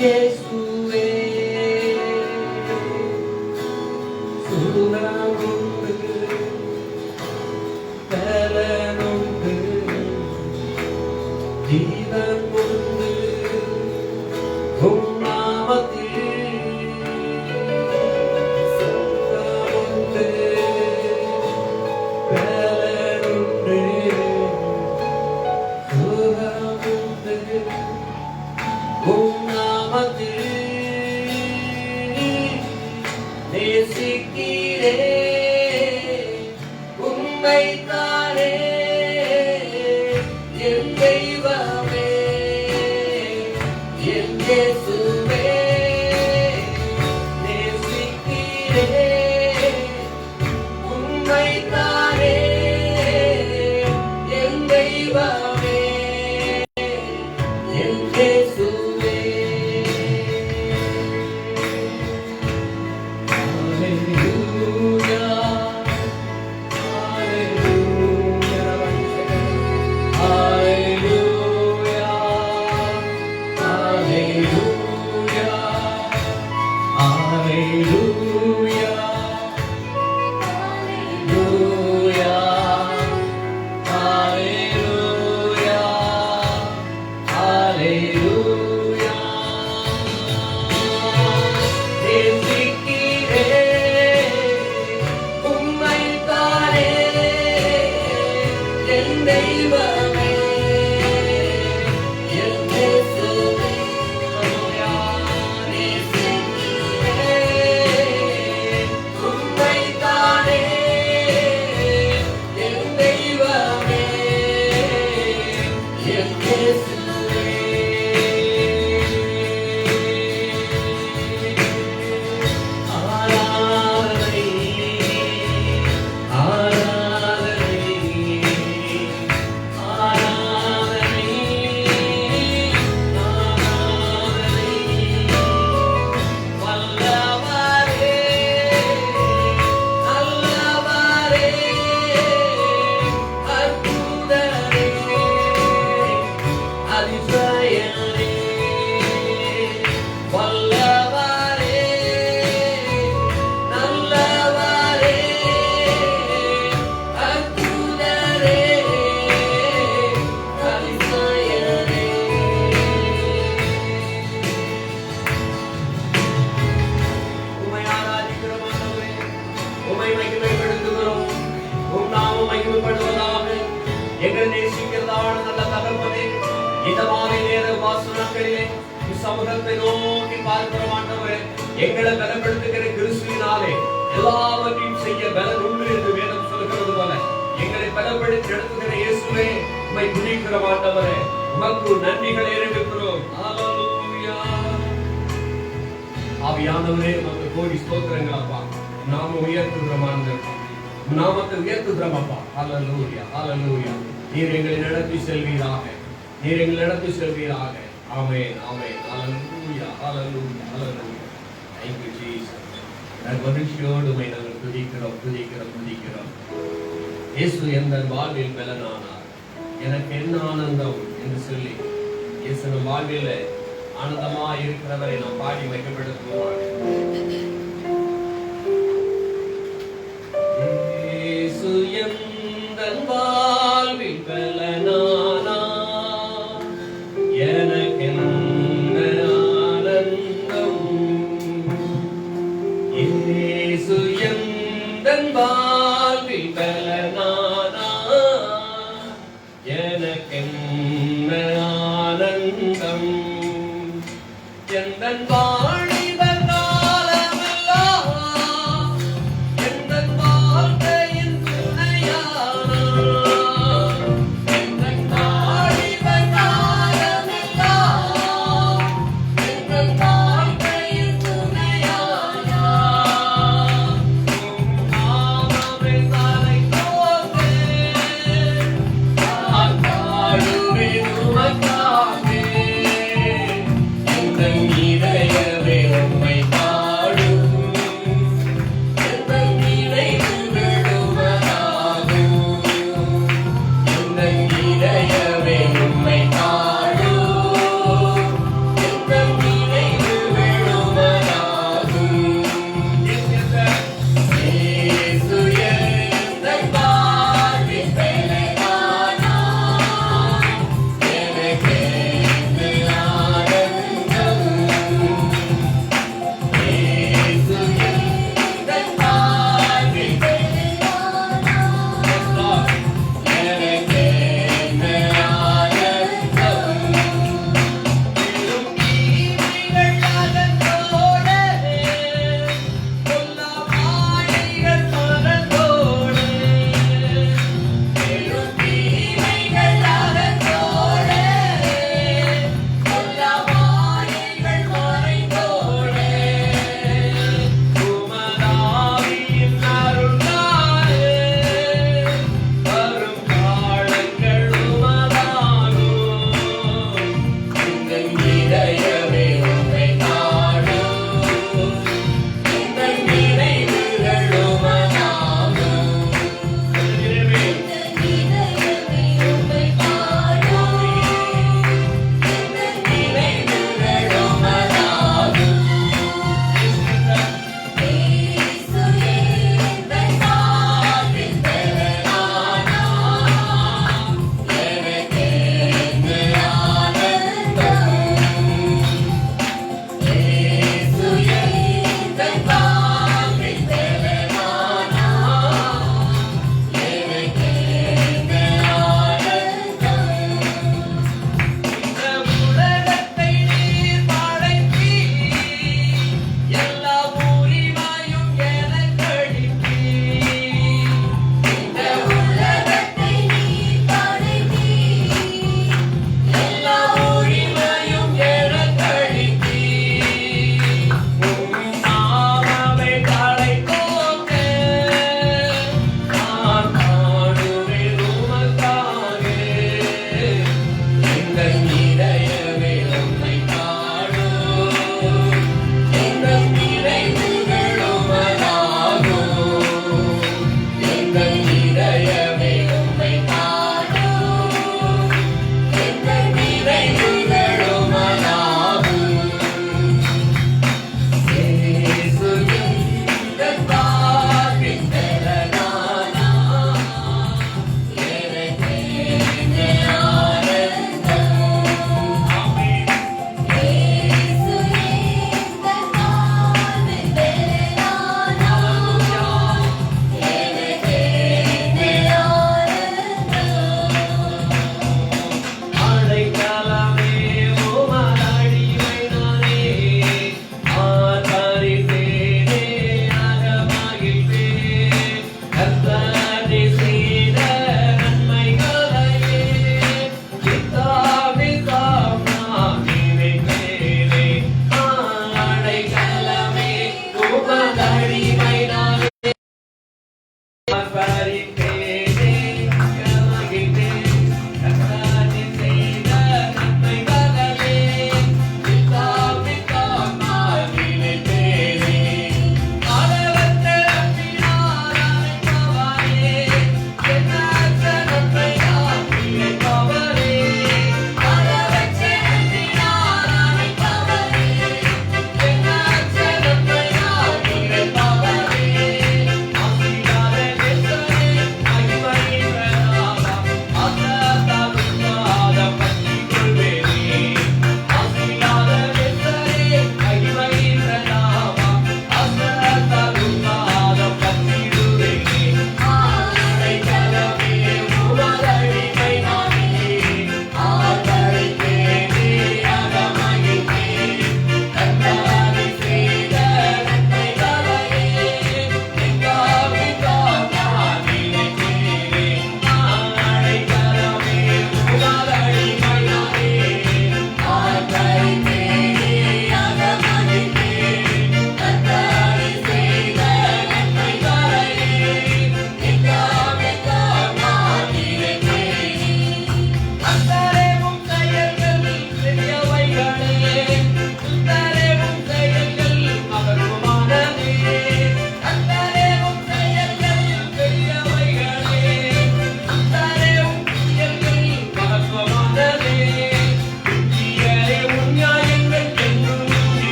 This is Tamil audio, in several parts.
இயேசுவே சுகமுண்டு பலனுண்டு ஜீவன் உண்டு உம் நாமத்தில் சுகமுண்டு பலனுண்டு சுகமுண்டு உம் நாமத்தில் நேசிக்கிறே உம்மைத்தானே என் தெய்வமே என் இயேசுவே நேசிக்கிறே உம்மைத்தானே என் தெய்வமே என் இயேசுவே. எங்களை நேசிக்கிறதான நல்ல தகப்பனே, இந்த மாலை நேர வாசனங்களிலே சமூகத்தை நோக்கி பார்க்கிற ஆண்டவரே, எங்களை பலப்படுத்துகிற கிறிஸ்துவினாலே எல்லாவற்றையும் செய்ய பலன் உண்டு என்று வேதம் சொல்கிறது போல எங்களை பலப்படுத்தி நடத்துகிற இயேசுவே, உம்மை துதிக்கிற ஆண்டவரே, உமக்கு நன்றிகளை ஏறெடுக்கிறோம். ஹல்லேலூயா. ஆவியானவரே, உமக்கு கோடி ஸ்தோத்திரங்கள் அப்பா. நாம உயர்த்துகிறோம் ஆண்டவரே, நாமத்தை உயர்த்துகிறோம் அப்பா. ஹல்லேலூயா, ஹல்லேலூயா. நீர் எங்களை நடத்தி செல்வீராக, நீர் எங்களை நடத்தி செல்வீராக. ஆமென், ஆமென். ஹல்லேலூயா, ஹல்லேலூயா, ஹல்லேலூயா. Thank you Jesus. மகிழ்ச்சியோடு உம்மை நாங்கள் துதிக்கிறோம், துதிக்கிறோம், துதிக்கிறோம். இயேசு எந்த வாழ்வில் பலனானார், எனக்கு என்ன ஆனந்தம் என்று சொல்லி இயேசு நம் வாழ்வில் ஆனந்தமா இருக்கிறவரை நாம் பாடி வைக்கப்படுத்துவோம். இயேசு எந்தன் வாழ்வில் பலனானார், எனக்கென்ன ஆனந்தம். இயேசு எந்தன் வாழ்வில் பலனானார், எனக்கென்ன ஆனந்தம். எந்தன் வாழிப காலமெல்லாம் எந்தன் வாழ்க்கையின் துணையானார். எந்தன் வாழிப காலமெல்லாம் எந்தன் வாழ்க்கையின் துணையானார். நாமமே தலை தோன்றே நான் பாடுவேன் உமக்காகவே. எந்தன் இதயமே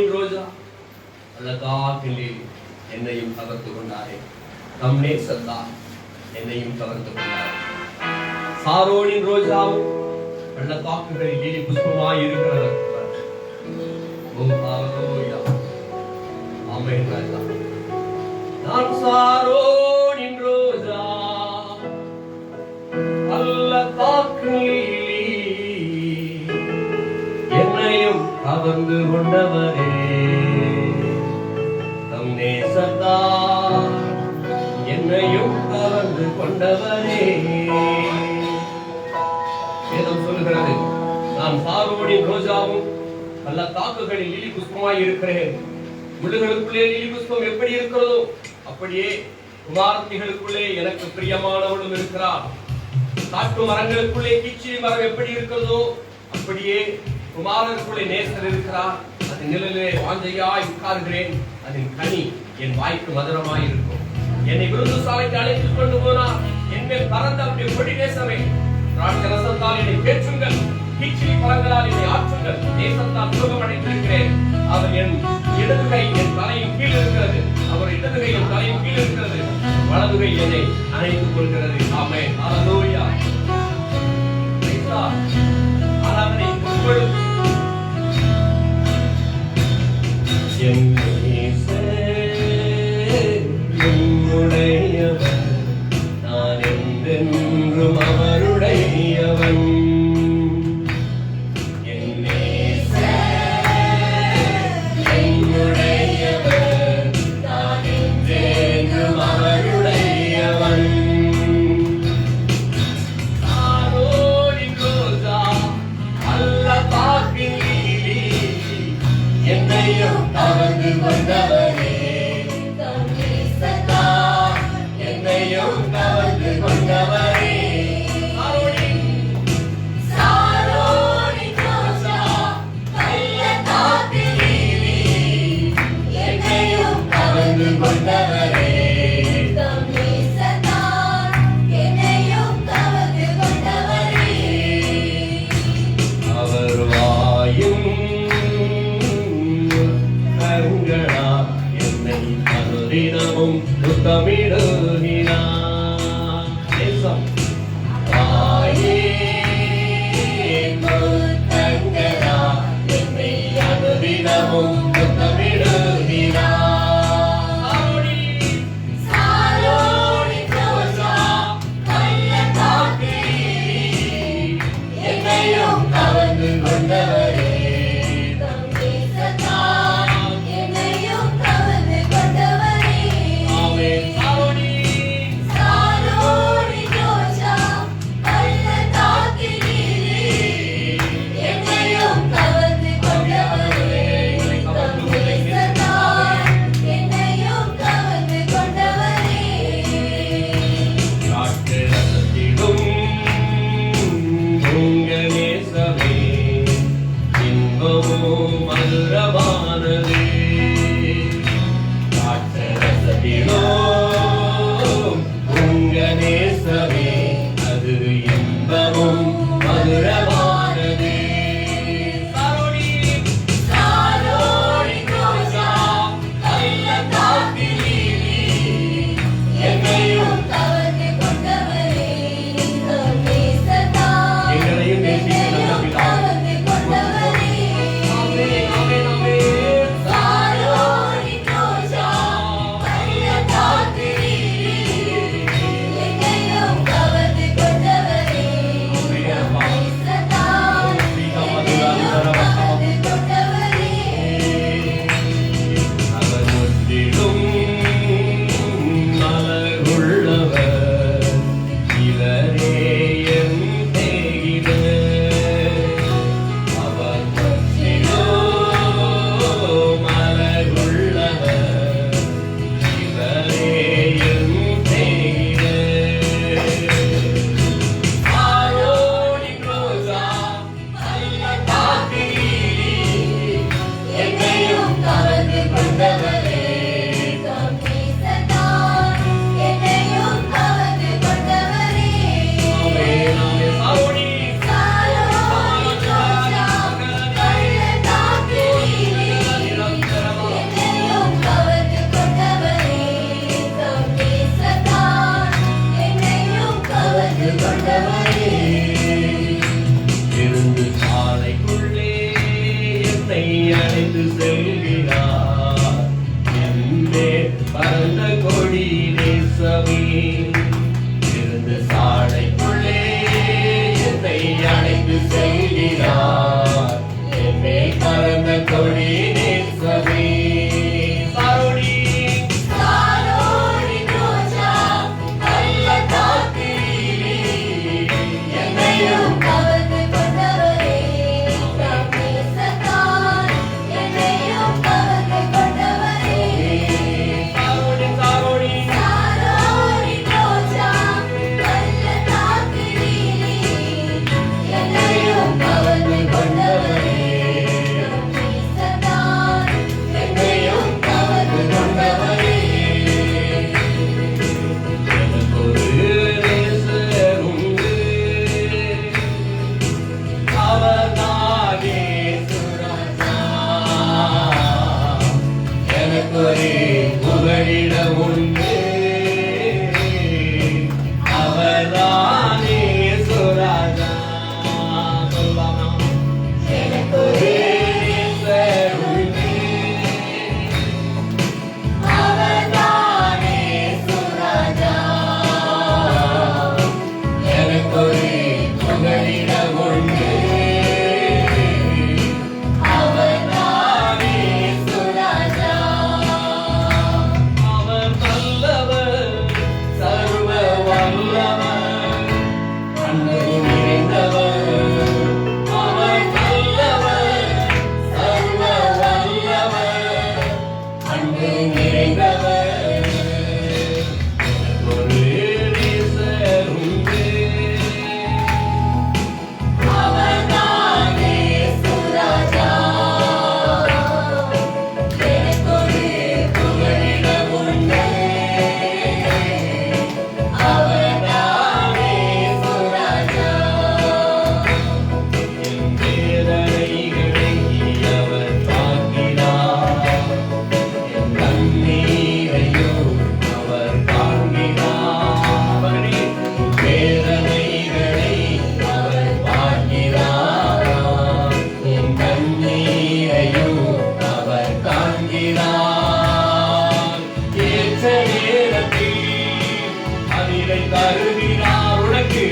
சாரோனின் ரோஜா பள்ளத்தாக்கிலே என்னையும் கவர்ந்து கொண்டாரே. தம் நேசத்தால் என்னையும் கவர்ந்து கொண்டாரே. சாரோனின் ரோஜாவும் பள்ளத்தாக்குகளில் லீலி புஷ்பமாய் இருக்கிறவர். ஆமென் ராஜா. நான் சாரோனின் ரோஜா பள்ளத்தாக்கில் என்னையும் கவர்ந்து கொண்டவரே. தம் நேசத்தால் என்னையும் கவர்ந்து கொண்டவரே. வேதம் சொல்லுகிறது, நான் சாரோனின் ரோஜாவும் பள்ளத்தாக்குகளில் லீலி புஷ்பமாய் இருக்கிறேன். முள்ளுகளுக்குள்ளே லீலி புஷ்பம் எப்படி இருக்கிறதோ அப்படியே குமாரத்திகளுக்குள்ளே எனக்கு பிரியமானவளும் இருக்கிறார். காட்டு மரங்களுக்குள்ளே கீச்சி மரம் எப்படி இருக்கிறதோ அப்படியே குமாரருக்குள்ளே நேசர் இருக்கிறார். அதன் நிழலிலே வாஞ்சையாய் உட்கார்கிறேன். அதன் கனி என் வாய்க்கு மதுரமாய் இருக்கும். என்னை விருந்து சாலைக்கு அழைத்துக் கொண்டு போனார். என் மேல் பறந்த எப்படி நேசமே. திராட்சை ரசத்தால் என்னை பேச்சுங்கள், கீச்சிலி பழங்களால் என்னை ஆற்றுங்கள். நேசத்தால் சுகமடைந்திருக்கிறேன். அவர் என் இடது கை என் தலையின் கீழ் இருக்கிறது. அவர் இடது கை என் தலையின் கீழ் இருக்கிறது. வலது கை என்னை அணைத்துக் கொள்கிறது. ஆமென். ஹல்லேலூயா. ஆராதனை உங்களுடைய நான் என்றென்றும் அவருடையவன். எனக்கொரு புகழிடம் உண்டு, அவர்தானே இயேசுராஜா. சொல்லலாமா? எனக்கொரு நேசர் உண்டு, அவர்தானே இயேசுராஜா. எனக்கொரு புகழிடம் உண்டு, அவர்தானே இயேசுராஜா. அவர் நல்லவர், சர்வ வல்லவர், அன்பு நிறைந்தவர். அவர் நல்லவர், சர்வ வல்லவர், அன்பு நிறைந்தவர். ஒரு நேசர் உண்டு, அவர்தானே இயேசுராஜா. எனக்கொரு புகழிடம் உண்டு, அவர்தானே இயேசுராஜா. என் வேதனைகளை அவர் பார்க்கிறார், என் கண்ணீரையும் அவர் காண்கிறார். அவரே வேதனைகளை அவர் பார்க்கிறார், என் கண்ணீரையும் அவர் காண்கிறார். ஏற்ற நேரத்தில் அதிலை தருகிறார் உனக்கு,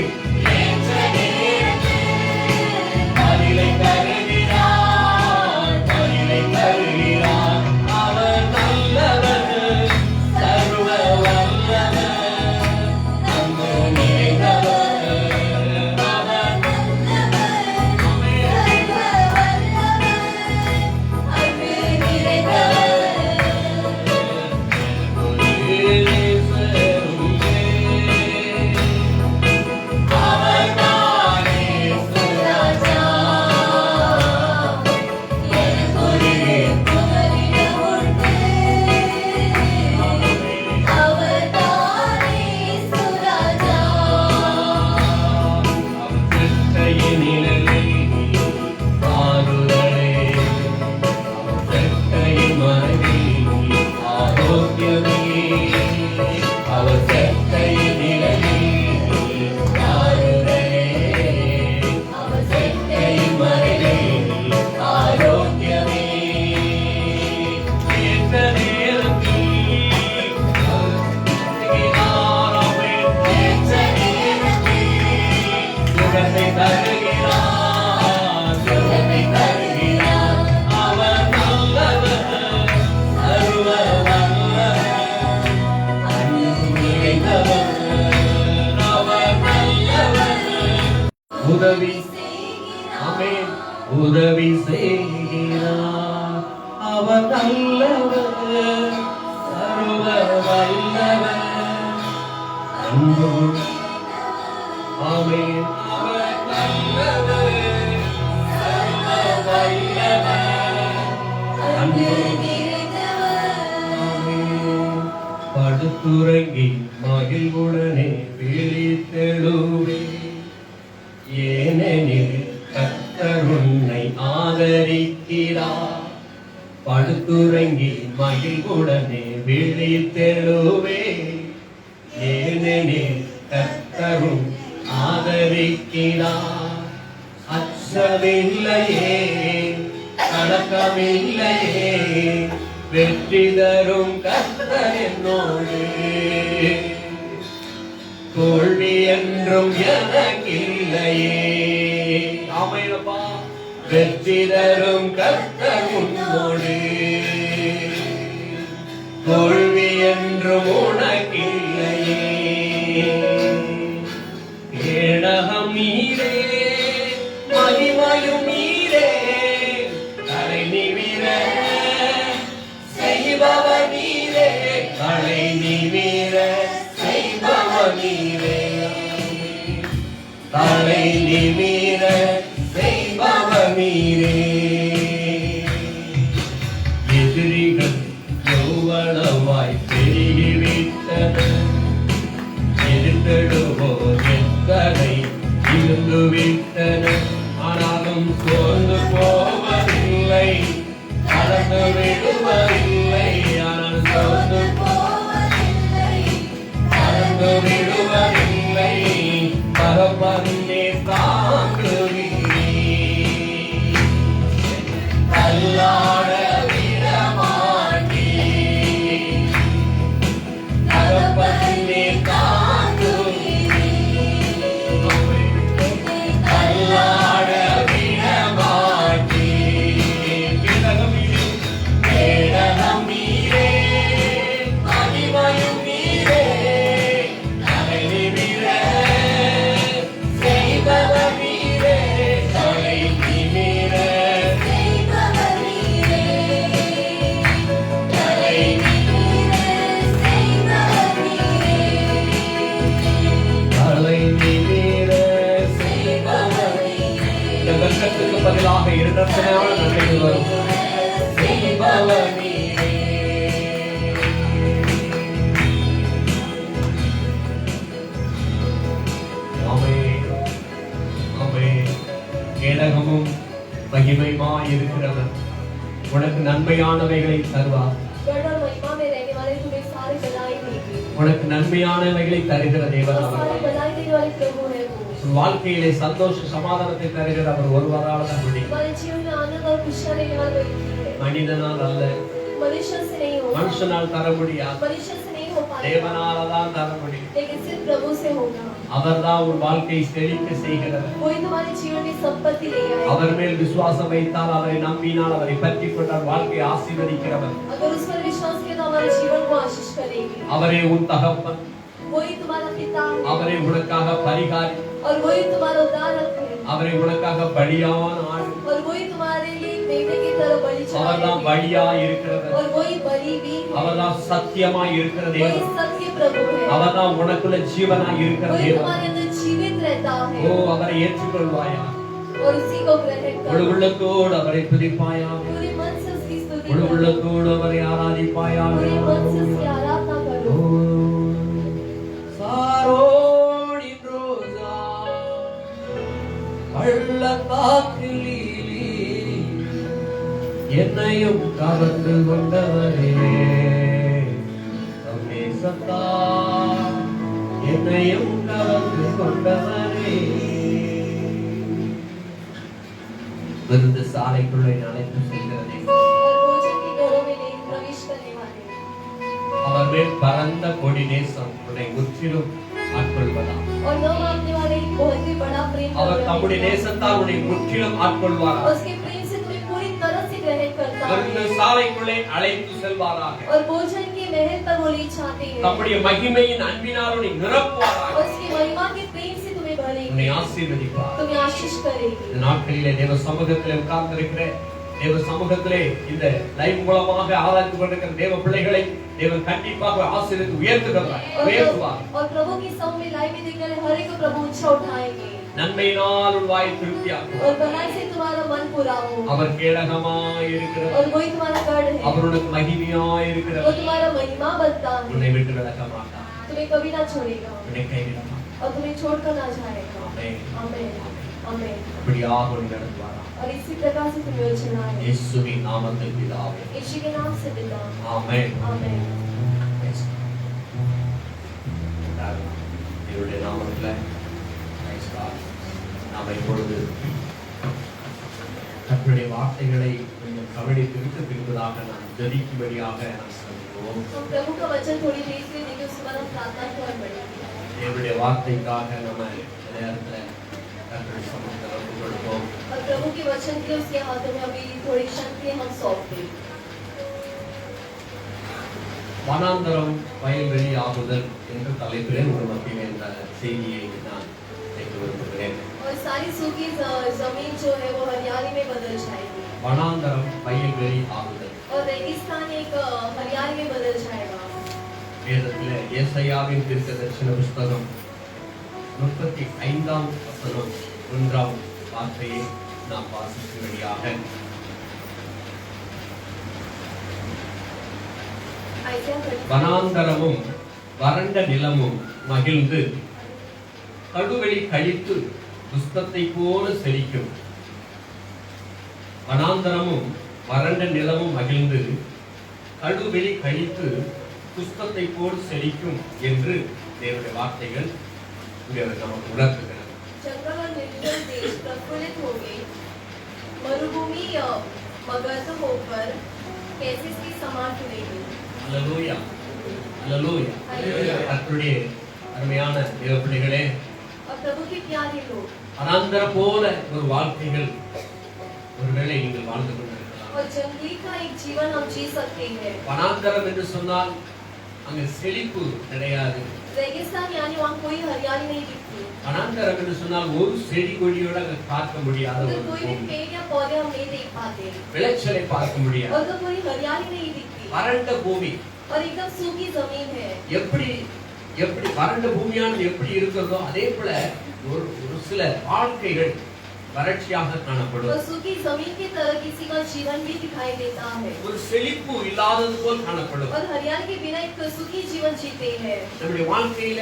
ஏற்ற நேரத்தில் பதிலை தருகிறார், பதிலை தருகிறார். அவர் நல்லவர், சர்வ வல்லவர், அன்பு நிறைந்தவர். அவர் ஒரு நேசர் உண்டு, அவர்தானே இயேசுராஜா. அவர் செட்டையின் நிழலில் ஆறுதலே, அவர் செட்டையின் மறைவில் ஆரோக்கியமே. அவர் செட்டையின் நிழலில் ஆறுதலே, அவர் செட்டையின் மறைவில் ஆரோக்கியமே. ஏற்ற நேரத்தில் அவர் தருகிறார், அவர் ஏற்ற சுகத்தை தருகிறார், சுகத்தை தருகிறார். அவர் நல்லவர், சர்வ வல்லவர், அன்பு நிறைந்தவர். அவர் நல்லவர், உதவி ஆமென், உதவி செய்கிறார். அவர் நல்லவர், சர்வ வல்லவர், அன்பு ஆமென். அவர் நல்லவர், சர்வ வல்லவர், அன்பு ஆமென். படுத்துறங்கி மகிழ்வுடனே விழித்தெழுவே, ஏனெனில் கர்த்தர் உன்னை ஆதரிக்கிறார். படுத்துறங்கி மகிழ்வுடனே விழித்தெழுவே, ஏனெனில் கர்த்தரும் ஆதரிக்கிறார். அச்சமில்லையே, கலக்கமில்லையே, வெற்றி தரும் கர்த்தர் என்னோடு. தோல்வி என்றும் எனக்கில்லையே. ஆமெனப்பா, வெற்றி தரும் கர்த்தர் உன்னோடு. தோல்வி என்றும் உனக்கில்லையே. கேடகம் நீரே, மகிமையும் நீரே, தலை நிமிர செய்பவர் நீரே, தலை நிமிர செய்பவர் நீரே, தலை நிமிர செய்பவர் நீரே. எதிரிகள் எவ்வளவாய் பெருகிவிட்டனர், எதிர்த்தெழுவோர் எத்தனை இருந்துவிட்டனர். ஆனாலும் சோர்ந்து போவதில்லை, கலந்து விடுவதில்லை. மகிமையுமாய் இருக்கிறவர் உனக்கு நன்மையானவைகளை தருவார். गढ़ और महिमा में रहने वाले तुम्हें सारी भलाई देंगे। உனக்கு நன்மையானவைகளை தருகிற தேவன் और அவர். सारी भलाई देने वाले प्रभु है वो। உன் வாழ்க்கையிலே சந்தோஷ சமாதானத்தை தருகிற அவர் ஒருவரால் தான் முடியும். तुम्हारे जीवन में आनंद और खुशियाँ देने वाला वही है। மனிதனால் அல்ல, मनुष्य से नहीं होगा। மனுஷனால் தர முடியாது, मनुष्य से नहीं हो पाएगा। தேவனால தான் தர முடியும். लेकिन सिर्फ प्रभु से होगा। அவர்தான் உன் வாழ்க்கையை செழிக்க செய்கிறவர். कोई तुम्हारे जीवन में संपत्ति ले आएगा। அவர் மேல் விசுவாசம் வைத்தால், அவரை நம்பினால், அவரை பற்றிக் கொண்டால் வாழ்க்கையை ஆசீர்வதிக்கிறவர். अगर उस पर विश्वास किया तो हमारे जीवन को आशीष करेगी। அவரே உன் தகப்பன், वही तुम्हारा पिता है। அவரே உனக்காக பரிகாரி, और वही तुम्हारा उद्धारक है। அவரே உனக்காக பலியான ஆடு. और वही तुम्हारे लिए मेढ़े की तरह बलि அவர்தான் चढ़ाएगी। பலியா இருக்கிறவர். और वही बलि भी है। அவர்தான் சத்தியமாய் இருக்கிற वही தேவன். सत्य प्रभु है। அவர்தான் உனக்குள்ள ஜீவனாய் இருக்கிற वही தேவன். तुम्हारे अंदर जीवित रहता ஓ, है। அவரை ஏற்றுக்கொள்வாயா? और उसी को ग्रहण முழு करो। உள்ளத்தோடு அவரை துதிப்பாயா? पूरे मन से उसकी स्तुति முழு करो। உள்ளத்தோடு அவரை ஆராதிப்பாயா? पूरे मन से उसकी आराधना करो। சாரோனின் ரோஜா, பள்ளத்தாக்கு லீலி, என்னையும் கவர்ந்து கொண்டவரே, தம் நேசத்தால் என்னையும் கவர்ந்து கொண்டவரே. விருந்து சாலைக்குள்ளே அழைத்து செல்கிறதே, और भोजन के घरों में ले प्रवेश करने वाले। அவர் மேல் பரந்த கொடி நேசம் உன்னை முற்றிலும் ஆட்கொள்வதாம். और न मानने वाले एक बहुत ही बड़ा प्रेम அவர் करने தம்முடைய वाले। நேசத்தால் உன்னை முற்றிலும் ஆட்கொள்வாராம். और उसके प्रेम से तुम्हें पूरी तरह से ग्रहण करता விருந்து है। சாலைக்குள்ளே அழைத்து செல்வாராக. और भोजन के महल पर वो ले जाते हैं। தம்முடைய மகிமையின் அன்பினால் உன்னை நிரப்புவாராக. और उसकी महिमा के प्रेम से तुम्हें உன்னை भरेगी। ஆசீர்வதிப்பார். तुम्हें आशीष करेगी। இந்த நாட்களிலே தேவ சமூகத்திலே உட்கார்ந்திருக்கிற தேவ சமூகத்திலே இந்த லைவ் மூலமாக ஆராய்ந்து கொண்டிருக்கிற தேவ பிள்ளைகளை தேவன் கண்டிப்பாக ஆசீர்வதித்து உயர்த்துவார். और प्रभु की सब में लाइव में देखने वाले हर एक को प्रभु ऊंचा उठाएंगे। நன்மையினால் உன் வாய் திருப்தியாகும். और भलाई से तुम्हारा मन पूरा हो। அவர் கேடகமாய் இருக்கிறார். और वही तुम्हारा गढ़ है। அவருடைய மகிமையாய் वो இருக்கிறார். तुम्हारा महिमा बनता है। உன்னை விட்டு விலக மாட்டார். तुम्हें कभी ना छोड़ेगा உன்னை கைவிட மாட்டார். और तुम्हें छोड़कर ना जाएगा। ஆமென். आमेन आमेन। அப்படியாக உன்னை நடத்துவாராம். और इसी प्रकार से तुम्हें चलाए। இயேசுவின் நாமத்தில் பிதாவே. यीशु के नाम से पिता। ஆமென். आमेन। இவருடைய நாமத்தில் praise God. நாம் இப்பொழுது கர்த்தருடைய வார்த்தைகளை கொஞ்சம் கவனித்து விட்டு பின்பதாக நாம் ஜெபிக்கும்படியாக நாம் சொல்லுவோம். हम प्रभु का वचन थोड़ी देर के लिए देखिए उसके बाद हम प्रार्थना की ओर बढ़ेंगे। தேவனுடைய வார்த்தைக்காக நம்ம இந்த நேரத்தில் கர்த்தருடைய சமூகத்தில் ஒப்புக் கொடுப்போம். और प्रभु के वचन के उसके हाथों में अभी थोड़ी क्षण के लिए हम सौंप दें। வனாந்தரம் வயல்வெளி ஆகுதல் என்ற தலைப்பிலே உங்கள் மத்தியில் இந்த செய்தியை நான் கேட்க விரும்புகிறேன். और सारी सूखी जमीन जो है वो हरियाली में बदल जाएगी। வனாந்தரம் வயல்வெளி ஆகுதல். और रेगिस्तान एक हरियाली में बदल जाएगा। வேதத்திலே ஏசாயாவின் தீர்க்கதரிசன புஸ்தகம் 35ஆம் வசனம் 1ஆம் வார்த்தையை நாம் வாசிக்கும்படியாக வனாந்தரமும் வறண்ட நிலமும் மகிழ்ந்து கடுவெளி கழித்து புஷ்பத்தை போல செழிக்கும். வனாந்தரமும் வறண்ட நிலமும் மகிழ்ந்து கடுவெளி கழித்து புஷ்பத்தை போல் செழிக்கும் என்று தேவனுடைய வார்த்தைகள் இங்கே நமக்கு உணர்த்துகிறது. जंगल और निर्जल देश प्रफुल्लित होंगे। मरुभूमि मगध होकर कैसे की समान खुलेगी। அல்லேலூயா அல்லேலூயா. கர்த்தருடைய அருமையான தேவ பிள்ளைகளே, और प्रभु के प्यारे लोग, வனாந்தர போல ஒரு வாழ்க்கைகள் ஒருவேளை நீங்கள் வாழ்ந்து கொண்டிருக்கலாம். और जंगली का एक जीवन हम जी सकते हैं। வனாந்தரம் என்று சொன்னால் அங்கே செழிப்பு கிடையாது. रेगिस्तान यानी वहाँ कोई हरियाली नहीं दिखती। வனாந்தரம் என்று சொன்னால் ஒரு செடி கொடியோட அங்கே பார்க்க முடியாத उधर ஒரு कोई भी பூமி. पेड़ या पौधे हम नहीं देख पाते। விளைச்சலை பார்க்க முடியாது. और उधर कोई हरियाली नहीं दिखती। வறண்ட பூமி. और एकदम सूखी जमीन है। எப்படி எப்படி வறண்ட பூமியானது எப்படி இருக்கிறதோ அதே போல ஒரு சில வாழ்க்கைகள் வறட்சியாக காணப்படும். और सूखी जमीन की तरह किसी का जीवन भी दिखाई देता है। ஒரு செழிப்பு இல்லாதது போல் காணப்படும். और हरियाली के बिना एक सूखी जीवन जीते हैं। நம்முடைய வாழ்க்கையில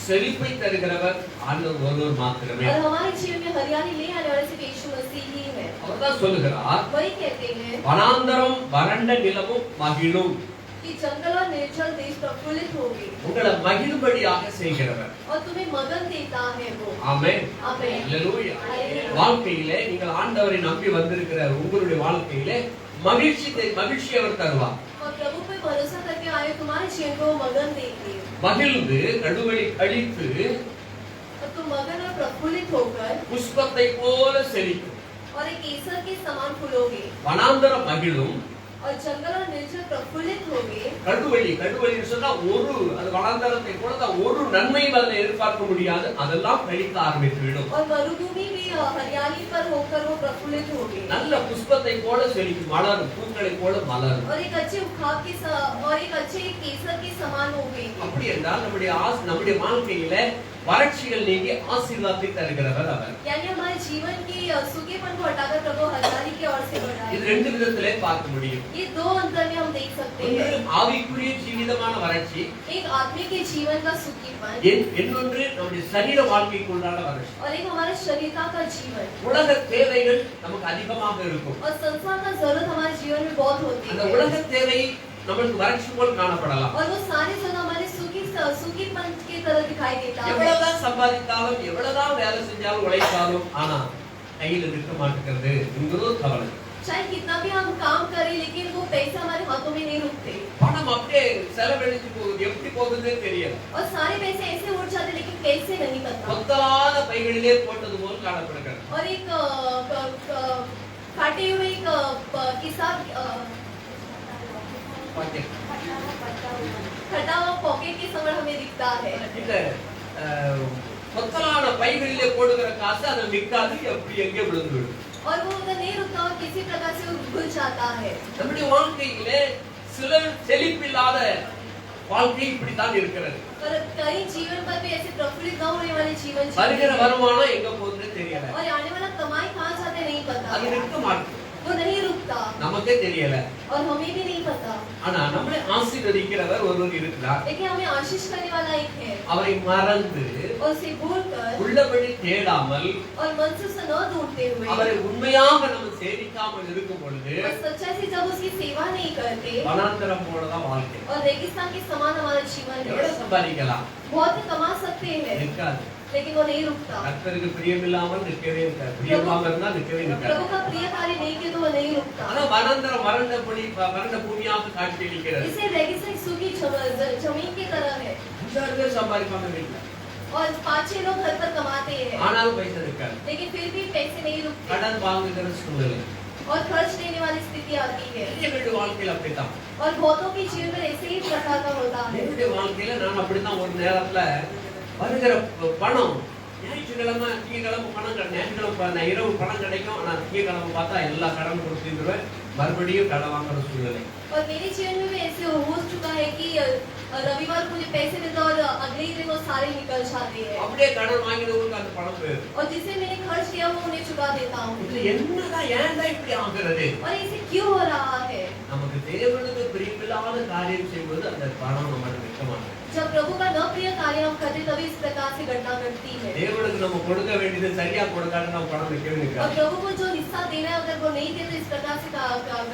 செழிப்பை தருகிறவர் ஆண்டவர் ஒருவர் மாத்திரமே. और हमारे जीवन में हरियाली ले आने वाले सिर्फ यीशु मसीह ही है। அவர்தான் சொல்லுகிறார், वही कहते हैं வனாந்தரம் வறண்ட நிலமும் மகிழும். कि जंगल और निर्जल देश प्रफुल्लित होंगे உங்களை மகிழும்படியாக செய்கிறவர். और तुम्हें मगन देता है वो। ஆமென். आमेन। அல்லேலூயா. வாழ்க்கையிலே நீங்கள் ஆண்டவரை நம்பி வந்திருக்கிற உங்களுடைய வாழ்க்கையிலே மகிழ்ச்சி அவர் தருவார். और प्रभु पे भरोसा करके आए तुम्हारे जीवन को वो मगन देंगे। மகிழ்ந்து கடுவழி கழித்து और तुम मगन और प्रफुल्लित होकर புஷ்பத்தை போல செழிக்கும். और एक केसर के समान फूलोगे வனாந்தரம் மகிழும், और जंगल और निर्जल प्रफुल्लित होगे। கடுவழி சொன்னா அது வனாந்தரத்தை போல தான், ஒரு நன்மையும் அதில் எதிர்பார்க்க முடியாது, அதெல்லாம் கழிக்க ஆரம்பித்து விடும். और मरुभूमि भी हरियाली पर होकर वो प्रफुल्लित होगे। நல்ல புஷ்பத்தை போல செழிக்கும், மலரும், பூக்களை போல மலரும். और एक अच्छे उखाब के और एक अच्छे केसर के समान होगे। அப்படி என்றால் நம்முடைய வாழ்க்கையில வறட்சிகள் நீங்கி ஆசீர்வாதத்தை தருகிறவர் அவர். यानी हमारे जीवन की सूखेपन को हटाकर प्रभु हरियाली की ओर से बढ़ाए। இது ரெண்டு விதத்திலே பார்க்க முடியும். ये दो अंतर में हम देख सकते हैं। ஒன்று ஆவிக்குரிய ஜீவிதமான வறட்சி, एक आत्मिक के जीवन का सूखीपन இன்னொன்று நம்முடைய சரீர வாழ்க்கைக்குள்ளான வறட்சி. और एक हमारे शरीरता का जीवन। உலக தேவைகள் நமக்கு அதிகமாக இருக்கும். और संसार का जरूरत हमारे जीवन में बहुत होती அந்த है। உலக தேவை நமக்கு வறட்சி போல் காணப்படலாம். और वो सारी जगह हमारे सूखीपन की तरह दिखाई देता है। எவ்வளவுதான் சம்பாதித்தாலும் எவ்வளவுதான் வேலை செஞ்சாலும் உழைத்தாலும் ஆனா கையில நிற்க மாட்டேங்கிறது என்கிறோ கவலை. चाहे कितना भी हम काम करें लेकिन वो पैसे हमारे हाथों में नहीं रुकते। பணம் அப்படியே செலவழிச்சு போகுது, எப்படி போகுதுன்னே தெரியல. और सारे पैसे ऐसे उड़ जाते लेकिन कैसे नहीं पता। கொத்தலான பைகளிலே போட்டது போல் காணப்படுகிறது. और एक काटे हुए एक किसान फटा हुआ पॉकेट के समय हमें दिखता है। இந்த கொத்தலான பைகளிலே போடுகிற காசு அதை நிற்காது, எப்படி எங்கே விழுந்து விடும். और वो उधर नहीं रुकता और किसी प्रकार से वो घुल जाता है। நம்முடைய வாழ்க்கையிலே சிலர் செழிப்பில்லாத வாழ்க்கை இப்படித்தான் இருக்கிறது. पर कई जीवन पर भी ऐसे प्रफुल्लित न होने वाले जीवन வருகிற வருமானம் எங்க போகுதுன்னு தெரியல, और आने वाला कमाई कहाँ जाते नहीं पता। அது நிற்க மாட்டேங்குது, वो नहीं रुकता நமக்கே தெரியல. और हमें भी नहीं पता। ஆனா நம்மளை ஆசீர்வதிக்கிறவர் ஒருவர் இருக்கிறார். लेकिन हमें आशीष करने वाला एक है। அவரை மறந்து और उसे भूलकर உள்ளபடி தேடாமல் और मन से उसे न ढूंढते हुए அவரை உண்மையாக நம்ம சேவிக்காமல் இருக்கும் பொழுது और सच्चाई से जब उसकी सेवा नहीं करते வனாந்தரம் போலதான் வாழ்க்கை. और रेगिस्तान के समान हमारा जीवन எவ்வளவு है। சம்பாதிக்கலாம், बहुत कमा सकते हैं நிற்காது. लेकिन वो नहीं रुकता। கர்த்தருக்கு பிரியமில்லாமல் நிற்கவே இருக்காது, பிரியமாக இருந்தா நிற்கவே நிற்காது. प्रभु का प्रिय कार्य नहीं किया तो वो नहीं रुकता। ஆனா வனாந்தரம் வறண்ட பூமியாக காட்சியளிக்கிறது. इसे रेगिस्तान सूखी जमीन की तरह है 5-6 பேர் சம்பாதிப்பாங்க வீட்டுல, और 5-6 लोग घर पर कमाते हैं ஆனாலும் பைசா இருக்காது. लेकिन फिर भी पैसे नहीं रुकते கடன் வாங்குகிற சூழ்நிலை और खर्च देने वाली स्थिति आती है। என்னுடைய வாழ்க்கையில அப்படித்தான். और बहुतों के जीवन में ऐसे ही प्रकार का होता है। என்னுடைய வாழ்க்கையில நான் அப்படித்தான் ஒரு நேரத்துல வருகிற பணம் ஞாயிற்றுக்கிழமை திங்கக்கிழமை பணம் ஞாயிற்றுக்கிழமை இரவு பணம் கிடைக்கும், ஆனா திங்கக்கிழமை பார்த்தா எல்லா கடன் கொடுத்துருவேன், மறுபடியும் கடன் வாங்குற சூழ்நிலை. और मेरे जीवन में भी ऐसे हो चुका है कि रविवार को मुझे पैसे मिलता और अगले ही दिन वो सारे निकल जाते हैं அப்படியே கடன் வாங்கினவங்களுக்கு அந்த பணம் போயிடும். और जिसे मैंने खर्च किया वो उन्हें चुका देता हूँ। இதுல என்னதான் ஏன்தான் இப்படி ஆகுறது? और इसे क्यों हो रहा है? நமக்கு தேவனுக்கு பிரியமில்லாத காரியம் செய்வது அந்த பணம் நம்மளுக்கு நிற்க மாட்டேங்குது. जब प्रभु का न प्रिय कार्य हम करते तभी इस प्रकार से घटना घटती है। தேவனுக்கு நம்ம கொடுக்க வேண்டியது சரியா கொடுக்காத நம்ம பணம் நிற்கவே और நிற்காது. प्रभु को जो हिस्सा देना है अगर वो नहीं दे तो इस प्रकार से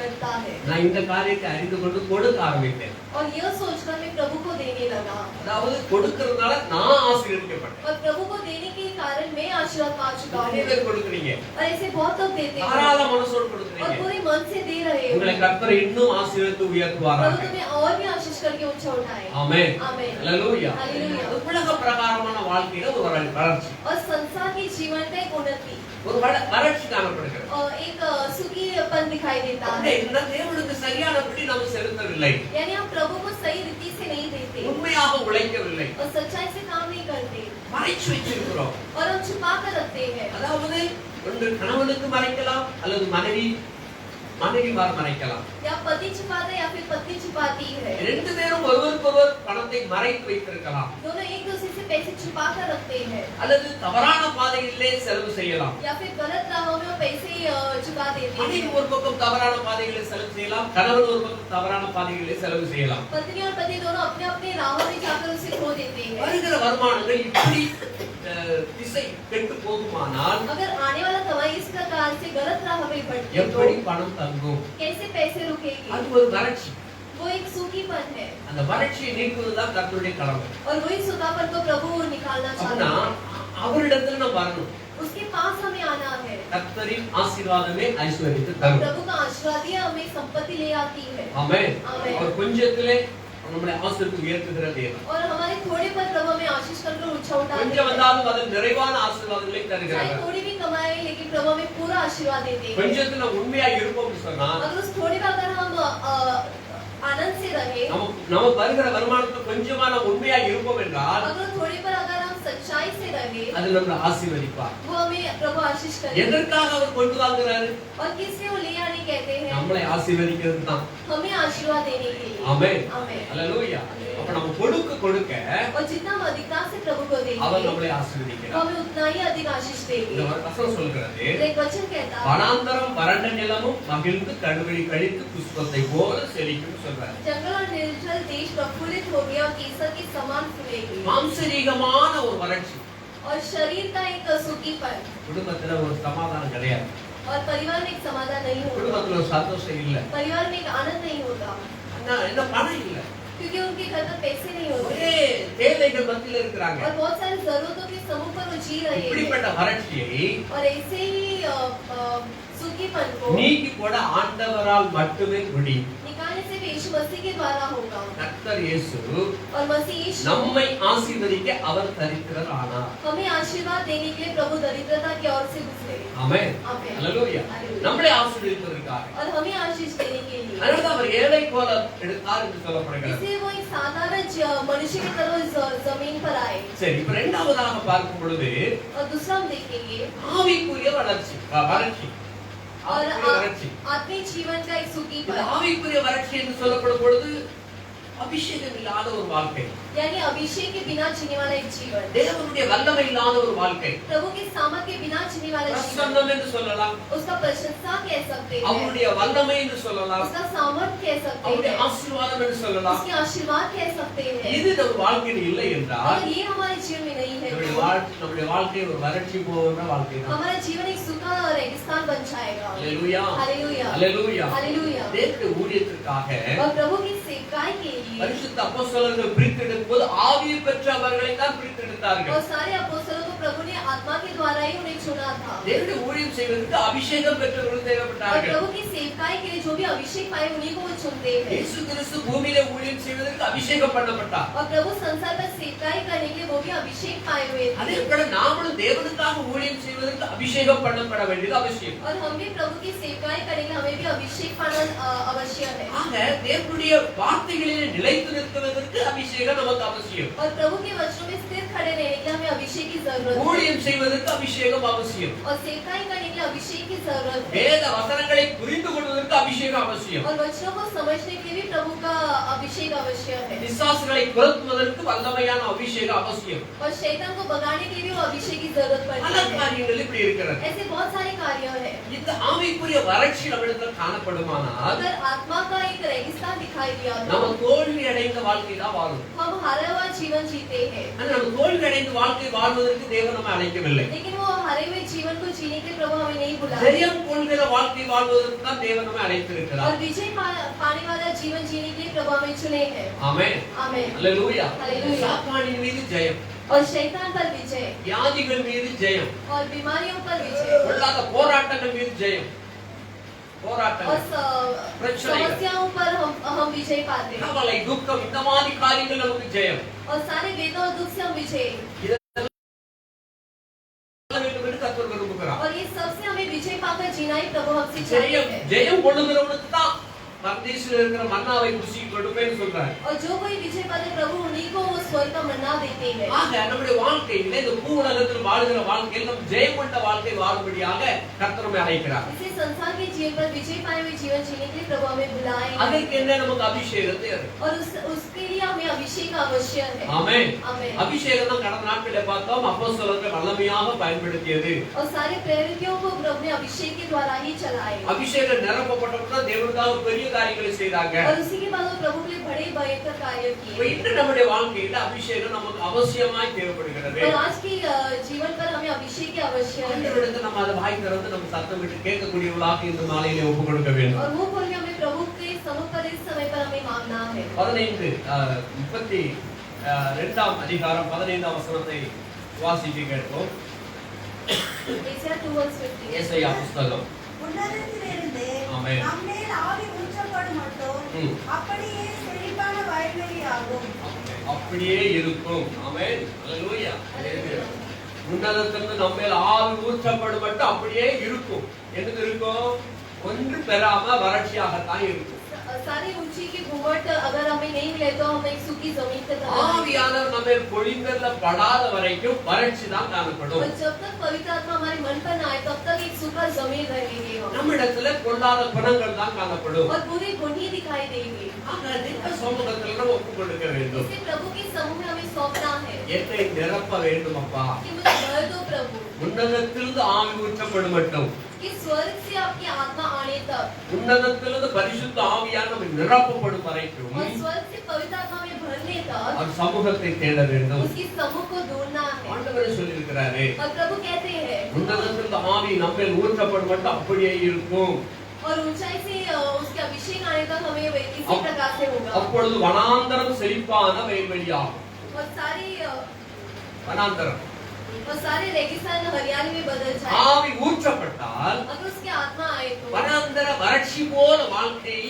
घटता है। நான் இந்த காரியத்தை அறிந்து கொண்டு கொடுக்க ஆரம்பித்தேன். और यह सोचकर मैं प्रभु को देने लगा அதாவது கொடுக்கறதுனால நான் ஆசீர்வதிக்கப்பட்டேன். और प्रभु को देने के कारण मैं आशीर्वाद पा चुका நிறைய हूँ। பேர் கொடுக்குறீங்க, और ऐसे बहुत लोग देते हैं தாராள மனசோடு और கொடுக்குறீங்க. पूरे मन से दे रहे உங்களை हो। கர்த்தர் இன்னும் ஆசீர்வதித்து प्रभु உயர்த்துவாராக. तुम्हें और भी आशीष करके ऊंचा उठाए। ஆமென். आमेन। அல்லேலூயா. हालेलुया। உலக பிரகாரமான வாழ்க்கையில ஒரு வளர்ச்சி, और संसार के जीवन का एक उन्नति ஒரு வறட்சி காணப்படுகிறது. और एक सूखीपन दिखाई देता அப்படியே है। இந்த தேவனுக்கு சரியானபடி நாம் செலுத்தவில்லை, यानी हम प्रभु को सही रीति से नहीं देते உண்மையாக உழைக்கவில்லை, और सच्चाई से काम नहीं करते மறைச்சு வச்சிருக்கிறோம். और हम छुपा कर रखते हैं। அதாவது ஒன்று கணவனுக்கு மறைக்கலாம் அல்லது மனைவிமார் மறைக்கலாம். या पति छुपाता है या फिर पत्नी छुपाती है। ரெண்டு பேரும் ஒருவருக்கொருவர் பணத்தை பணத்தை மறைத்து வைத்திருக்கலாம், दोनों एक दूसरे से पैसे छुपा कर रखते हैं அல்லது தவறான பாதைகளிலே செலவு செய்யலாம். या फिर गलत राहों में वो पैसे चुका देते மனைவி हैं। ஒரு பக்கம் தவறான பாதைகளிலே செலவு செய்யலாம், கணவன் ஒரு பக்கம் தவறான பாதைகளிலே செலவு செய்யலாம். पत्नी और पति दोनों अपने अपने राहों में जाकर उसे खो देते हैं। வருகிற வருமானங்கள் இப்படி திசை கெட்டு போகுமானால் अगर आने वाला कमाई इस प्रकार से गलत राह में बढ़ती है எப்படி तो பணம் தங்கும்? कैसे पैसे रुकेंगे? அது ஒரு வறட்சி. वो एक सूखीपन है அந்த வறட்சியை நீக்குவதுதான் கர்த்தருடைய கடமை. और वही सूखापन को प्रभु निकालना चाहता அப்படின்னா है। அவரிடத்துல நம்ம வரணும். उसके पास हमें आना है। கர்த்தரின் ஆசீர்வாதமே ஐஸ்வர்யத்தை தரும். प्रभु का आशीर्वाद ही हमें संपत्ति ले आती है। ஆமென். ஆமென். அவர் கொஞ்சத்திலே நம்மளை ஆசீர்வதித்து உயர்த்துகிற தேவன். और हमारे थोड़े पर प्रभु हमें आशीष करके ऊंचा उठाते கொஞ்சம் வந்தாலும் அதில் நிறைவான ஆசீர்வாதங்களை चाहे தருகிறார். थोड़ी भी कमाए लेकिन प्रभु हमें पूरा आशीर्वाद देते हैं। கொஞ்சத்துல உண்மையா இருப்போம்னு சொன்னா अगर उस थोड़े में अगर हम आनंद से रहे, நம்ம வருகிற வருமானத்துல கொஞ்சமான உண்மையா இருப்போம் என்றால் अगर थोड़े पर अगर हम सच्चाई से रहे, அது நம்மளை ஆசீர்வதிப்பார். वो हमें प्रभु आशीष करेगा। எதற்காக அவர் கொண்டு வாங்குறாரு? और किससे वो ले आने कहते हैं? நம்மளை ஆசீர்வதிக்கிறது தான். हमें आशीर्वाद देने के लिए। ஆமென். आमेन। அல்லேலூயா. அப்ப நம்ம கொடுக்க கொடுக்க और जितना हम अधिकता से प्रभु को देंगे, அவர் நம்மளை वो ஆசீர்வதிக்கிறார். हमें उतना ही अधिक आशीष இந்த देंगे। வசனம் சொல்கிறது, एक वचन कहता है, வனாந்தரம் வறண்ட நிலமும் மகிழ்ந்து கடுவெளி கழித்து புஷ்பத்தை போல செழிக்கும் சொல்றாரு. जंगल और निर्जल देश प्रफुल्लित हो गया और केसर के समान फूलेगी। மாம்சரீகமான ஒரு வறட்சி. और शरीर का एक सूखीपन குடும்பத்துல ஒரு சமாதானம் கிடையாது. और परिवार में एक समाधान नहीं होगा। குடும்பத்துல ஒரு சந்தோஷம் இல்ல. परिवार में एक आनंद नहीं होगा என்ன பணம் இல்ல. क्योंकि उनके घर पर पैसे नहीं होते ஒரே தேவைகள் மத்தியில இருக்கிறாங்க. और बहुत सारी जरूरतों के समूह पर वो जी रहे हैं। இப்படிப்பட்ட வறட்சியை और ऐसे ही सूखीपन को நீக்கி போட ஆண்டவரால் மட்டுமே முடியும். निकालने से भी यीशु मसीह के द्वारा होगा। கர்த்தர் இயேசு और मसीह यीशु நம்மை ஆசீர்வதிக்க அவர் தரித்திரர் ஆனார். हमें आशीर्वाद देने के लिए प्रभु दरिद्रता की ओर से गुजरे। ஆமென். आमेन। அல்லேலூயா. हालेलुया। நம்மளை ஆசீர்வதிப்பதற்காக. और हमें आशीष देने के लिए। அதனால அவர் ஏழை போல எடுத்தார் என்று சொல்லப்படுகிறது. इसलिए वो एक साधारण मनुष्य की तरह जमीन पर आए। சரி, இப்ப இரண்டாவதாக பார்க்கும் பொழுது और दूसरा हम देखेंगे ஆவிக்குரிய வறட்சி. और ஆவிக்குரிய வறட்சி. आत्मिक जीवन का एक இந்த सूखीपन, ஆவிக்குரிய வறட்சி என்று சொல்லப்படும் பொழுது அபிஷேகம் இல்லாத ஒரு வாழ்க்கை, यानी अभिषेक के बिना जीने वाला एक जीवन, தேவனுடைய வல்லமை இல்லாத ஒரு வாழ்க்கை, प्रभु के सामर्थ के बिना जीने वाला जीवन, பிரசன்னம் என்று சொல்லலாம், उसका प्रशंसा कह सकते हैं, அவருடைய வல்லமை என்று சொல்லலாம், उसका सामर्थ कह सकते அவருடைய हैं, ஆசீர்வாதம் என்று சொல்லலாம். उसके आशीर्वाद कह सकते हैं। இது நம்ம வாழ்க்கையில் இல்லை என்றால் अगर ये हमारे जीवन में नहीं है நம்முடைய வாழ்க்கை ஒரு வறட்சி போகிற வாழ்க்கை தான். हमारा जीवन एक सूखा रेगिस्तान बन जाएगा। அல்லேலூயா. हालेलुया। அல்லேலூயா. हालेलुया। தேவனுடைய ஊழியத்திற்காக और प्रभु की सेवकाई के लिए பரிசுத்த அப்போஸ்தலர்கள் பிரித்தெடுக்கும்போது ஆவியை பெற்றவர்களை தான் பிரித்தெடுத்தார்கள். और सारे अपोस्तलों को प्रभु ने आत्मा के द्वारा ही उन्हें चुना था। தேவனுடைய ஊழியம் செய்வதற்கு அபிஷேகம் பெற்றவர்கள் और தேவைப்பட்டார்கள். प्रभु की सेवकाई के लिए जो भी अभिषेक पाए उन्हीं को वो चुनते हैं। இயேசு கிறிஸ்து பூமியிலே ஊழியம் செய்வதற்கு அபிஷேகம் பண்ணப்பட்டார். और प्रभु संसार पर सेवकाई करने के लिए वो भी अभिषेक पाए हुए அதே थे। போல நாமளும் தேவனுக்காக ஊழியம் செய்வதற்கு அபிஷேகம் பண்ணப்பட வேண்டியது அவசியம். और हम भी प्रभु की सेवकाई करेंगे, हमें भी अभिषेक पाना अवश्य है। ஆக தேவனுடைய வார்த்தைகளிலே நிலைத்து நிற்குவதற்கு அபிஷேகம் நமக்கு அவசியம். और प्रभु के वचनों में स्थिर खड़े रहने के लिए हमें अभिषेक की जरूरत है। ஊழியம் செய்வதற்கு அபிஷேகம் அவசியம். और सेवकाई करने के लिए अभिषेक की जरूरत है। வேத வசனங்களை புரிந்து கொள்வதற்கு அபிஷேகம் அவசியம். और वचनों को समझने के लिए भी प्रभु का अभिषेक अवश्य है। பிசாசுகளை துரத்துவதற்கு வல்லமையான அபிஷேகம் அவசியம். और शैतान को भगाने के लिए भी वो अभिषेक की जरूरत பல पड़ती है। காரியங்கள் இப்படி இருக்கிறது. ऐसे बहुत सारे कार्य हैं। இந்த ஆவிக்குரிய வறட்சி நம்மிடத்தில் காணப்படுமானால் अगर आत्मा का एक रेगिस्तान दिखाई दिया நம்ம तो தோல்வி அடைந்த வாழ்க்கை தான் வாழும். हम हारा हुआ जीवन जीते हैं। ஆனா நம்ம தோல்வி அடைந்த வாழ்க்கை வாழ்வதற்கு தேவன் நம்மை அழைக்கவில்லை. लेकिन वो हारे हुए जीवन को जीने के लिए प्रभु हमें नहीं बुलाया। ஜெயம் கொள்கிற வாழ்க்கை வாழ்வதற்கு தான் தேவன் நம்மை அழைத்திருக்கிறார். और विजय पाने वाला जीवन जीने के लिए प्रभु हमें चुने हैं। ஆமென். आमेन। அல்லேலூயா. அல்லேலூயா. சாத்தானின் மீது ஜெயம், और शैतान पर विजय, வியாதிகள் மீது ஜெயம், और बीमारियों पर विजय, பொல்லாத போராட்டங்கள் மீது ஜெயம். और போராட்டங்கள், பிரச்சனைகள், समस्याओं पर हम विजय पाते हैं। கவலை, துக்கம், இந்த மாதிரி காரியங்கள் நமக்கு ஜெயம். और सारे वेदों और दुख से हम विजय, இதெல்லாம் வேண்டும் என்று கர்த்தர் விரும்புகிறார். और ये सबसे हमें विजय पाकर जीना ही प्रभु हमसे चाहते ஜெயம் हैं। ஜெயம் கொள்ளுகிறவனுக்கு தான் பரதேசில இருக்கிற மன்னாவை ருசி கொடுப்பேன்னு சொல்றாரு. और जो कोई विजय पाते प्रभु उन्हीं को वो स्वर्ग का मन्ना देते हैं। ஆக நம்முடைய வாழ்க்கையில இந்த பூ உலகத்தில் வாழ்கிற வாழ்க்கையில் நாம் ஜெயம் கொண்ட வாழ்க்கை வாழும்படியாக கர்த்தர் நம்மை அழைக்கிறார். इसे संसार के जीवन पर विजय पाए हुए जीवन जीने के लिए प्रभु हमें बुलाए हैं। அதற்கு என்ன நமக்கு அபிஷேகம் தேவை. और उसके लिए हमें अभिषेक आवश्यक है। ஆமென். आमेन। அபிஷேகம் தான் கடந்த நாட்களில் பார்த்தோம் அப்போஸ்தலர்கள் வல்லமையாக பயன்படுத்தியது. और सारे प्रेरितों को प्रभु ने अभिषेक के द्वारा ही चलाए। அபிஷேகம் நிரப்பப்பட்டவர்கள் தேவனுக்காக பெரிய காரியங்களை செய்தாங்க. और उसी के बाद वो प्रभु के लिए बड़े भयंकर कार्य இப்ப किए। இன்று நம்முடைய வாழ்க்கையில அபிஷேகம் நமக்கு அவசியமாய் தேவைப்படுகிறது. और आज की जीवन पर हमें अभिषेक की आवश्यक है। ஆண்டவரிடத்தில் நம்ம அதை வாய் திறந்து நம்ம சத்தம் விட்டு கேட்கக்கூடியவர்களாக இந்த நாளிலே ஒப்புக் கொடுக்க வேண்டும். और वो बोल के हमें प्रभु के समुख पर इस समय पर हमें मांगना है। 32 அதிகாரம் 15 வசனத்தை வாசிக்க கேட்போம். एशिया 2:15 ஏசாயா புத்தகம். உன்னதத்திலிருந்து ஆமென். நம்மேல் ஆவி ஊற்றப்படும் மட்டும் அப்படியே செழிப்பான வயல்வெளியாகும். அப்படியே இருக்கும். ஆமென். அல்லேலூயா. உன்னதத்திலிருந்து நம்மேல் ஆவி ஊற்றப்படும் மட்டும் அப்படியே இருக்கும். என்னது இருக்கும்? ஒன்று பெறாம வறட்சியாகத்தான் இருக்கும். सारी ऊंची की घुमट अगर हमें नहीं मिले तो हम एक सूखी जमीन पे ஆவியானவர் நம்ம பொழிந்தல்ல படாத வரைக்கும் வறட்சி தான் காணப்படும். और जब तक पवित्र आत्मा हमारे मन पर ना आए तब तक एक सूखा जमीन रहेगी हम। நம்மிடத்துல பொல்லாத குணங்கள் தான் காணப்படும். और बुरी गुण ही दिखाई देंगे। ஆக இந்த சமூகத்துல நம்ம ஒப்புக் கொடுக்க வேண்டும். इसे प्रभु के समूह में हमें सौंपना है என்னை நிரப்ப வேண்டும் அப்பா. कि मुझे भर दो प्रभु உன்னதத்திலிருந்து ஆவி ஊற்றப்படும் மட்டும் कि स्वर्ग से आपकी आत्मा आने तक உன்னதத்திலிருந்து பரிசுத்த ஆவியால் நம்ம நிரப்பப்படும் வரைக்கும் और स्वर्ग से पवित्र आत्मा में भरने तक அவர் சமூகத்தை தேட வேண்டும். उसकी समूह को ढूंढना है। ஆண்டவர் சொல்லியிருக்கிறாரு और प्रभु कहते हैं உன்னதத்திலிருந்து ஆவி நம்மேல் ஊற்றப்படும் மட்டும் அப்படியே இருக்கும். और ऊंचाई से उसके अभिषेक आने तक हमें इसी प्रकार से होगा। அப்பொழுது வனாந்தரம் செழிப்பான வயல்வெளியாகும். और வனாந்தரம் सारे रेगिस्तान हरियाली में बदल जाए। ஆவி ஊற்றப்பட்டால் अगर उसके आत्मा आए तो வனாந்தர வறட்சி போல வாழ்க்கை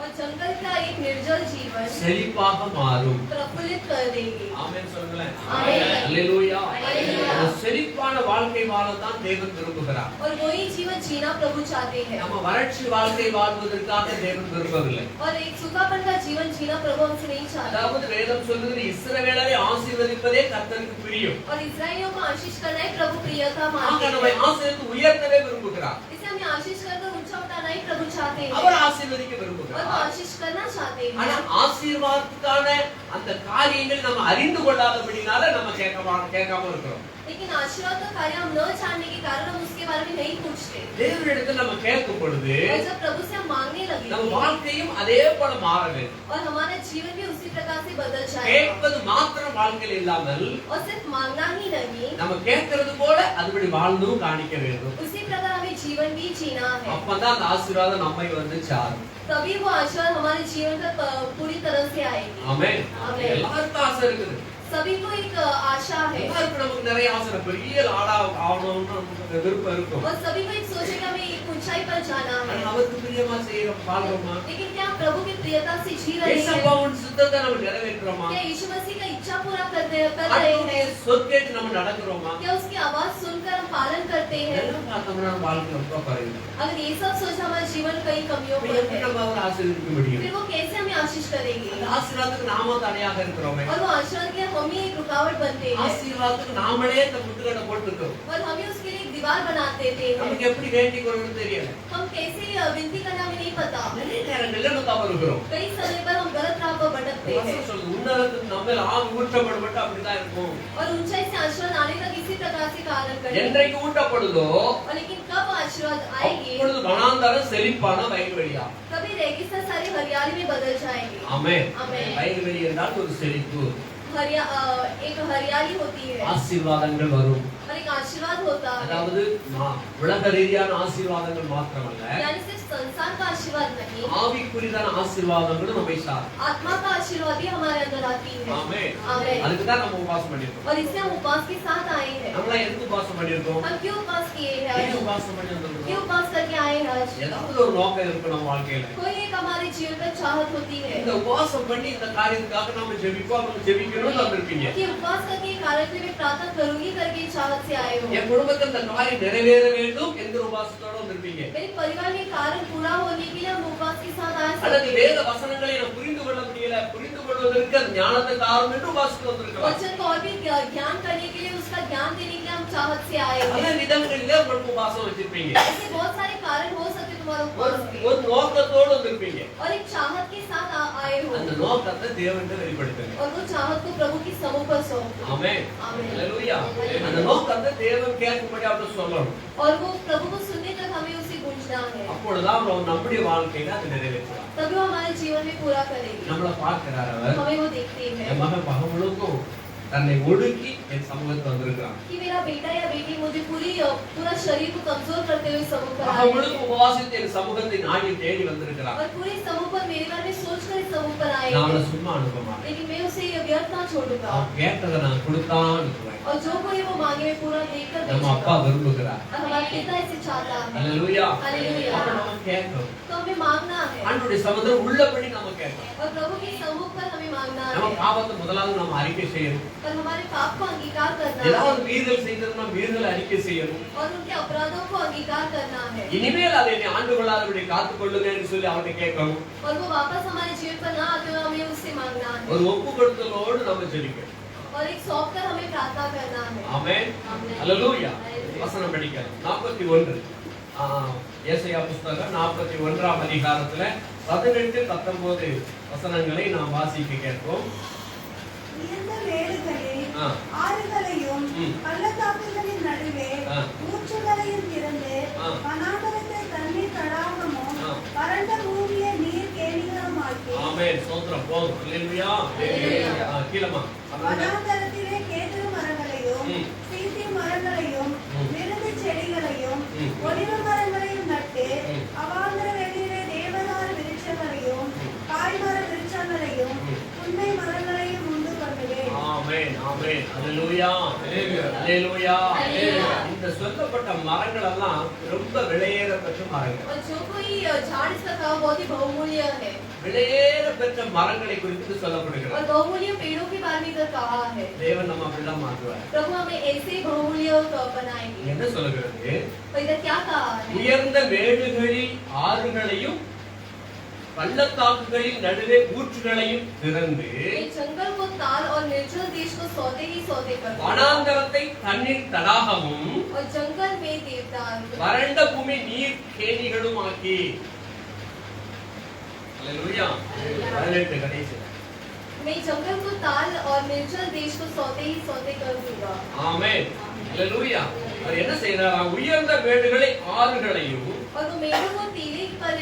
और जंगल का एक निर्जल जीवन செழிப்பாக மாறும். प्रफुल्लित कर देगी। ஆமென் சொல்லுங்களேன். ஆமென். அல்லேலூயா. அல்லேலூயா. அந்த செழிப்பான வாழ்க்கை வாழத்தான் தேவன் விரும்புகிறார். और वही जीवन जीना प्रभु चाहते हैं। நம்ம வறட்சி வாழ்க்கை வாழ்வதற்காக தேவன் விரும்பவில்லை. और एक सूखापन का जीवन जीना प्रभु हमसे नहीं चाहते। அதாவது வேதம் சொல்லுகிறது இஸ்ரவேலரை ஆசீர்வதிப்பதே கர்த்தருக்கு பிரியம். और इस्राएलियों को आशीष करना ही प्रभु प्रियता ஆக मानते நம்மை हैं। ஆசீர்வதித்து உயர்த்தவே விரும்புகிறார். इसे हमें आशीष करकर ऊंचा उठाना ही प्रभु चाहते हैं। அவர் ஆசீர்வதிக்க और वो விரும்புகிறார். आशीष करना चाहते ஆனா हैं। ஆசீர்வாதத்துக்கான அந்த காரியங்கள் நம்ம அறிந்து கொள்ளாதபடினால நம்ம கேட்காம இருக்கிறோம். लेकिन आशीर्वाद का कार्य हम न जानने के कारण हम उसके बारे में नहीं पूछते। தேவனிடத்தில் நம்ம கேட்கும் பொழுது और जब प्रभु से हम मांगने நம்ம लगे வாழ்க்கையும் அதே போல மாற வேண்டும். और हमारा जीवन भी उसी प्रकार से बदल जाएगा। கேட்பது மாத்திரம் வாழ்க்கையில் இல்லாமல் और सिर्फ मांगना ही नहीं, நம்ம கேட்கறது போல அதுபடி வாழ்ந்தும் காணிக்க வேண்டும். उसी प्रकार हमें जीवन भी जीना है। அப்பதான் அந்த ஆசீர்வாதம் நம்மை வந்து சாரும். तभी वो आशीर्वाद हमारे जीवन तक पूरी तरह से आएगी। ஆமென். ஆமென். எல்லாருக்கும் ஆசை இருக்குது. सभी को एक आशा है எல்லாருக்கும் நமக்கு நிறைய ஆசை பெரிய ஆளா ஆகணும்னு நமக்கு விருப்பம் இருக்கும். और सभी को एक सोच है कि हमें एक ऊंचाई पर जाना ஆனா है। அவருக்கு பிரியமா செய்யறோம் வாழ்றோமா? लेकिन क्या हम प्रभु की प्रियता से जी रहे हैं? இயேசுவின் சித்தத்தை நம்ம நிறைவேற்றுறோமா? क्या यीशु मसीह का इच्छा पूरा कर रहे அவருடைய हैं? சொற்கேட்டு நம்ம நடக்கிறோமா? क्या उसकी आवाज सुनकर हम पालन करते हैं? இதெல்லாம் பார்த்தோம்னா நம்ம வாழ்க்கை ரொம்ப குறையும். अगर ये सब सोच हमारे जीवन कई कमियों पर எப்படி है, நம்ம அவரை ஆசீர்வதிக்க முடியும்? फिर वो कैसे हमें आशीष करेंगे? அந்த ஆசீர்வாதத்துக்கு நாம தடையாக இருக்கிறோமே. और वो आशीर्वाद के हम ही एक रुकावट बनते हैं ஆசீர்வாதத்துக்கு நாமளே இந்த முட்டுக்கட்டை போட்டுட்டோம். और हम ही उसके लिए एक दीवार बना देते हैं। நமக்கு எப்படி வேண்டிக் கொள்ளணும்னு தெரியல. हम कैसे विनती करना हमें नहीं पता। நிறைய நேரங்கள்ல நம்ம தவறுகிறோம். कई समय पर हम गलत राह पर भटकते हैं வசனம் சொல்லுது, உன்னதத்துக்கு நம்மேல் ஆவி ஊற்றப்படும் மட்டும் அப்படிதான் இருக்கும். और ऊंचाई से आशीर्वाद आने तक इसी प्रकार से कार्य करेंगे। என்றைக்கு ஊட்டப்படுதோ और लेकिन कब आशीर्वाद आएगी அப்பொழுது வனாந்தரம் செழிப்பான வயல்வெளியாகும். तभी रेगिस्तान सारी हरियाली में बदल जाएंगे। ஆமென். ஆமென். வயல்வெளி என்றால் ஒரு செழிப்பு. एक हरियाली होती है ஆசீர்வாதங்கள் வரும். और एक आशीर्वाद होता है। அதாவது உலக ரீதியான ஆசீர்வாதங்கள் மாத்திரமல்ல, यानी सिर्फ संसार का आशीर्वाद नहीं, ஆவிக்குரியதான ஆசீர்வாதங்களும் நம்மை சாரும். आत्मा का आशीर्वाद भी हमारे अंदर आती है। ஆமென். आमेन। அதுக்கு தான் நம்ம உபவாசம் பண்ணிருக்கோம். और इससे हम उपवास के साथ आए हैं। நம்மள எதுக்கு உபவாசம் பண்ணிருக்கோம்? हम क्यों उपवास किए हैं? ஏன் உபவாசம் பண்ணி क्यों வந்திருக்கோம்? उपवास करके आए हैं आज? ஏதாவது ஒரு நோக்கம் இருக்கு நம்ம வாழ்க்கையில. कोई एक हमारे जीवन में चाहत होती है இந்த உபவாசம் பண்ணி இந்த காரியத்துக்காக நம்ம ஜெபிப்போம், நம்ம ஜெபிக்கணும்னு வந்திருப்பீங்க. कि उपवास करके कार्य में प्रार्थना करूंगी करके चाहत से से आए हो। என் குடும்பத்தில் இந்த காரியம் நிறைவேற வேண்டும் என்கிற உபாசத்தோட வந்திருப்பீங்க. मेरे परिवार में कार्य पूरा होने के लिए हम उपवास के साथ आए அல்லது सकते வேத हैं। வசனங்களை நான் புரிந்து கொள்ள முடியல, புரிந்து கொள்வதற்கு அது ஞானத்துக்கு ஆர்வம் என்று உபாசத்துக்கு வந்திருக்கலாம். वचन को और भी ज्ञान करने के लिए, उसका ज्ञान देने के लिए हम चाहत से आए பல हैं। விதங்களிலே உங்களுக்கு உபாசம் வச்சிருப்பீங்க. ऐसे बहुत सारे कारण हो सकते तुम्हारे उपवास के, ஒரு நோக்கத்தோடு வந்திருப்பீங்க. और एक चाहत के साथ आए हो, அந்த நோக்கத்தை தேவன்கிட்ட வெளிப்படுத்துங்க. और वो चाहत को प्रभु की समूह पर सौंपो। ஆமென். ஆமென். ஹalleluya. அந்த நோக்கத்தை தேவன் கேட்கும்படி அவர் சொல்லணும். और वो प्रभु को सुनने तक हमें उसे गूंजना है, அப்பொழுதுதான் அவர் நம்முடைய வாழ்க்கையில அது நிறைவேற்றுவார். तभी वो हमारे जीवन में पूरा करेंगे। நம்மள பார்க்கிறார் அவர். हमें वो देखते हैं என் மகன் பகல் முழுக்கும் தன்னை ஒடுக்கி என் சமூகத்துக்கு வந்திருக்கிறான். कि मेरा बेटा या बेटी मुझे पूरा शरीर को कमजोर करते हुए समूह पर பகல் आए முழுக்க हैं, உபவாசித்து என் சமூகத்தை நாடி தேடி வந்திருக்கிறான். और पूरे समूह पर मेरे बारे में सोचकर इस समूह पर आए நான் அவனை हैं, சும்மா அனுப்ப மாட்டேன். लेकिन मैं उसे ये व्यर्थ ना छोड़ूंगा, அவன் கேட்டதை நான் கொடுத்தான் அனுப்புவேன். और जो कोई वो मांगे मैं पूरा देकर நம்ம அப்பா भेजूंगा। விரும்புகிறார். और हमारा पिता इसे चाहता है। ஹalleluya. हालेलुया। அப்ப நம்ம கேட்கணும். तो हमें मांगना है, ஆண்டவருடைய சமுத்திரம் உள்ளபடி நம்ம கேட்கணும். और प्रभु के समूह पर हमें मांगना நம்ம है, பாவத்தை முதலாவது நம்ம அறிக்கை செய்யணும். और हमारे पाप को अंगीकार करना ஏதாவது है, மீறல் செய்தோம்னா மீறல் அறிக்கை செய்யணும். और उनके अपराधों को अंगीकार करना है, இனிமேல் அதை நீ ஆண்டு கொள்ளாதபடி காத்துக் கொள்ளுங்கன்னு சொல்லி அவர்கிட்ட கேட்கணும். और वो वापस हमारे जीवन पर ना आते हुए हमें उससे मांगना है, ஒரு ஒப்பு கொடுத்தலோடு நம்ம ஜெபிக்கணும். और एक सौंप कर हमें प्रार्थना करना है। ஆமென். ஆமென். ஹalleluya. ஹalleluya. வசனம் படிக்கலாம். 41 ஏசாயா புத்தகம் 41ஆம் அதிகாரத்துல 18 19 வசனங்களை நாம் வாசிக்க கேட்போம். உயர்ந்த மேடுகளில் ஆ. ஆறுகளையும் ம். பள்ளத்தாக்குகளின் நடுவே ஆ. ஊற்றுகளையும் திறந்து ஆ. வனாந்தரத்தை தண்ணீர் தடாகமும் ஆ. வறண்ட பூமியை நீர் கேணிகளுமாக்கி ஆமென். ஸ்தோத்திரம். போதும். ஹalleluya. ஹalleluya. கீழமா. வனாந்தரத்திலே கேதுரு மரங்களையும் ம். சீத்தி மரங்களையும் ம். மிருது செடிகளையும் ம். ஒலிவ மரங்களையும் நட்டு ம். அவாந்தர வெளியிலே தேவதார விருட்சங்களையும் காய்மர விருட்சங்களையும் ம். புன்னை மரங்களையும் உண்டு பண்ணுவேன். ஆமென். ஆமென். ஹalleluya. ஹalleluya. ஹalleluya. இந்த சொல்லப்பட்ட மரங்கள் எல்லாம் ரொம்ப விலையேற பெற்ற மரங்கள். और जो कोई झाड़ इसका कहा बहुत ही बहुमूल्य है, விலையேற பெற்ற மரங்களை குறித்து और சொல்லப்படுகிறது. बहुमूल्य पेड़ों के बारे में इधर कहा है। தேவன் நம்ம அப்படிதான் மாற்றுவார். प्रभु हमें ऐसे बहुमूल्य बनाएंगे। என்ன சொல்லுகிறது? तो इधर क्या कहा है? உயர்ந்த மேடுகளில் ஆறுகளையும் பள்ளத்தாக்குகளின் நடுவே ஊற்றுகளையும் திறந்து ये जंगल को ताल और निर्जल देश को सौते ही सौते कर देगा। வனாந்தரத்தை தண்ணீர் தடாகமும் और जंगल में देवदार வறண்ட பூமி நீர் கேணிகளும் ஆக்கி. ஹalleluya. 18 கடைசி. मैं जंगल को ताल और निर्जल देश को सौते ही सौते कर दूंगा। ஆமென். ஹalleluya. அவர் என்ன செய்றார்? உயர்ந்த மேடுகளை ஆறுகளையும் और वो मेढ़ों को टीले पर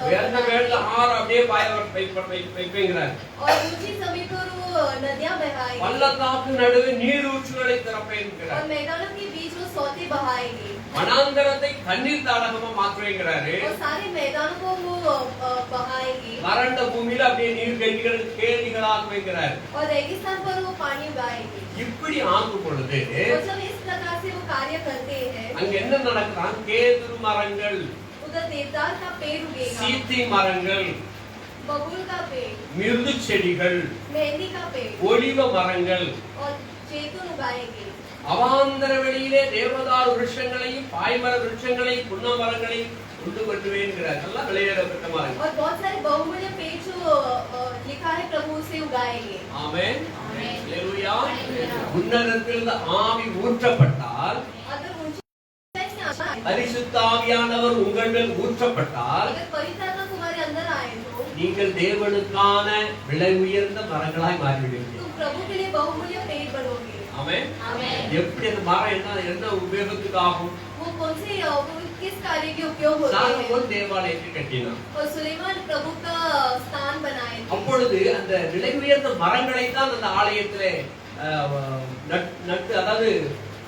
உயர்ந்த மேடுல ஆறு அப்படியே வைப்பேங்கிறார். और ऊंची जमीन पर वो नदियां बहाएगी, பள்ளத்தாக்கு நடுவே நீரூற்றுகளை और திறப்பேங்கிறார். मैदानों के बीच वो सौते बहाएगी, வனாந்தரத்தை தண்ணீர் தாடகமா மாற்றுவேங்கிறாரு. और सारे मैदानों को वो बहाएगी, வறண்ட பூமியில அப்படியே நீர் கேணிகளாக்குவேங்கிறார். और रेगिस्तान पर वो पानी उगाएगी। இப்படி ஆகும் பொழுது और जब इस प्रकार से वो कार्य करते हैं, அங்க என்ன நடக்குதான்? கேதுரு மரங்கள், उधर देवदार का पेड़ उगेगा, சீத்தி மரங்கள், बबूल का पेड़, மிருது செடிகள், मेहंदी का पेड़ ஒலிவ மரங்கள், और जैतून उगाएगी। அவாந்தர வெளியிலே தேவதாரு விருட்சங்களையும் பாய்மர விருட்சங்களையும் புன்ன மரங்களையும் உண்டு பண்ணுவேன்கிறார். எல்லாம் விளையாடப்பட்ட மரங்கள். और बहुत सारे बहुमूल्य पेड़ जो लिखा है प्रभु उसे उगाएंगे। ஆமென். ஆமென். ஹalleluya. ஹalleluya. உன்னதத்திலிருந்து ஆவி ஊற்றப்பட்டால், अगर ऊंचाई से आना है, பரிசுத்த ஆவியானவர் உங்கள் மேல் ஊற்றப்பட்டால், अगर पवित्र आत्मा तुम्हारे अंदर आए तो நீங்கள் தேவனுக்கான விலை உயர்ந்த மரங்களாய் மாறிவிடுவீர்கள். तुम प्रभु के लिए बहुमूल्य पेड़ बनोगे। ஆமென். आमेन। எப்படி அந்த மரம் என்ன உபயோகத்துக்கு ஆகும்? वो कौन से वो किस कार्य के उपयोग होते சாலமோன் हैं? தேவாலயத்தை கட்டினான். और सुलेमान प्रभु का स्थान बनाए थे। அப்பொழுது அந்த விலை உயர்ந்த மரங்களை தான் அந்த ஆலயத்திலே நட்டு, அதாவது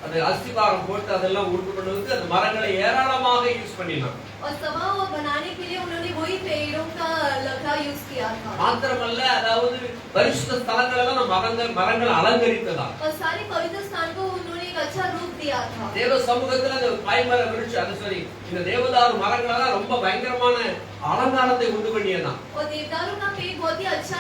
அது அஸ்திபாரம் போட்டு அதெல்லாம் உண்டு பண்ணுவதற்கு அந்த மரங்களை ஏராளமாக யூஸ் பண்ணினான். और सभा वो बनाने के लिए उन्होंने वही पेड़ों का लकड़ा यूज किया था। மாத்திரமல்ல, அதாவது பரிசுத்த ஸ்தலங்கள் எல்லாம் மரங்கள் அலங்கரித்ததா. और सारे पवित्र स्थान को उन्होंने एक अच्छा रूप दिया था। தேவ சமூகத்துல அந்த பாய்மர விருட்சம், அது சரி, இந்த தேவதாரு மரங்களெல்லாம் ரொம்ப பயங்கரமான அலங்காரத்தை உண்டு பண்ணியதான். और देवदारों का पेड़ बहुत ही अच्छा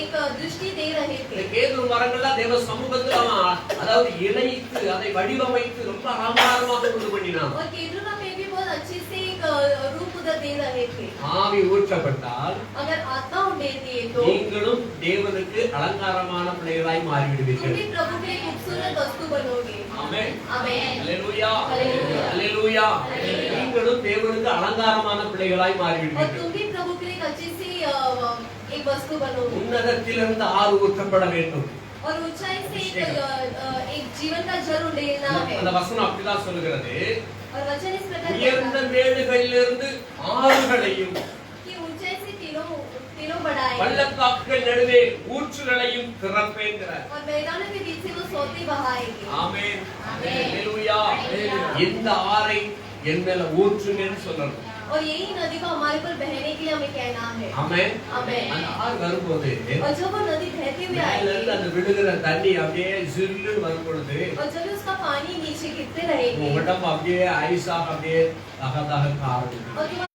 एक दृष्टि दे रहे இந்த थे கேதுரு மரங்கள்லாம் தேவ சமூகத்துல அவன் அதாவது இணைத்து அதை வடிவமைத்து ரொம்ப அலங்காரமாக கொண்டு பண்ணினான். और केदुना में भी बहुत अच्छे से एक रूप उधर दे रहे थे ஆவி ஊற்றப்பட்டால் अगर आत्मा दे दिए तो நீங்களும் தேவனுக்கு அலங்காரமான பிள்ளைகளாய் तुम மாறிவிடுவீர்கள். भी प्रभु के लिए खूबसूरत वस्तु बनोगे ஆமென். आमेन அல்லேலூயா. அல்லேலூயா. அல்லேலூயா. நீங்களும் தேவனுக்கு அலங்காரமான பிள்ளைகளாய் और மாறிவிடுவீர்கள். तुम भी प्रभु के लिए एक अच्छी सी एक वस्तु बनोगे உன்னதத்திலிருந்து ஆறு ஊற்றப்பட வேண்டும். और ऊंचाई से एक जीवन का जल उड़ेलना है அந்த வசனம் அப்படிதான் சொல்லுகிறது. और वचन इस प्रकार உயர்ந்த कहता है மேடுகளிலிருந்து ஆறுகளையும் कि ऊंचाई से तीनों बढ़ाए பள்ளத்தாக்குகள் நடுவே ஊற்றுகளையும் திறப்பேங்கிறார். और मैदानों के बीच से वो सोते बहाएगी ஆமென். ஆமென். அல்லேலூயா. அல்லேலூயா. இந்த ஆறை என் மேல ஊற்றுங்கன்னு சொல்லணும். और यही नदी को हमारे पर बहने के लिए हमें कहना है ஆமென். ஆமென். அந்த ஆறு வரும்போது और जब वो नदी बहते हुए மேல இருந்து आएगी அந்த விழுகிற தண்ணி அப்படியே சில்லுன்னு வரும் பொழுது और जब उसका पानी नीचे गिरते உங்க रहेगी உடம்பு அப்படியே ஐஸாக அப்படியே தகதக ஆரம்பிக்கும். और तुम्हारा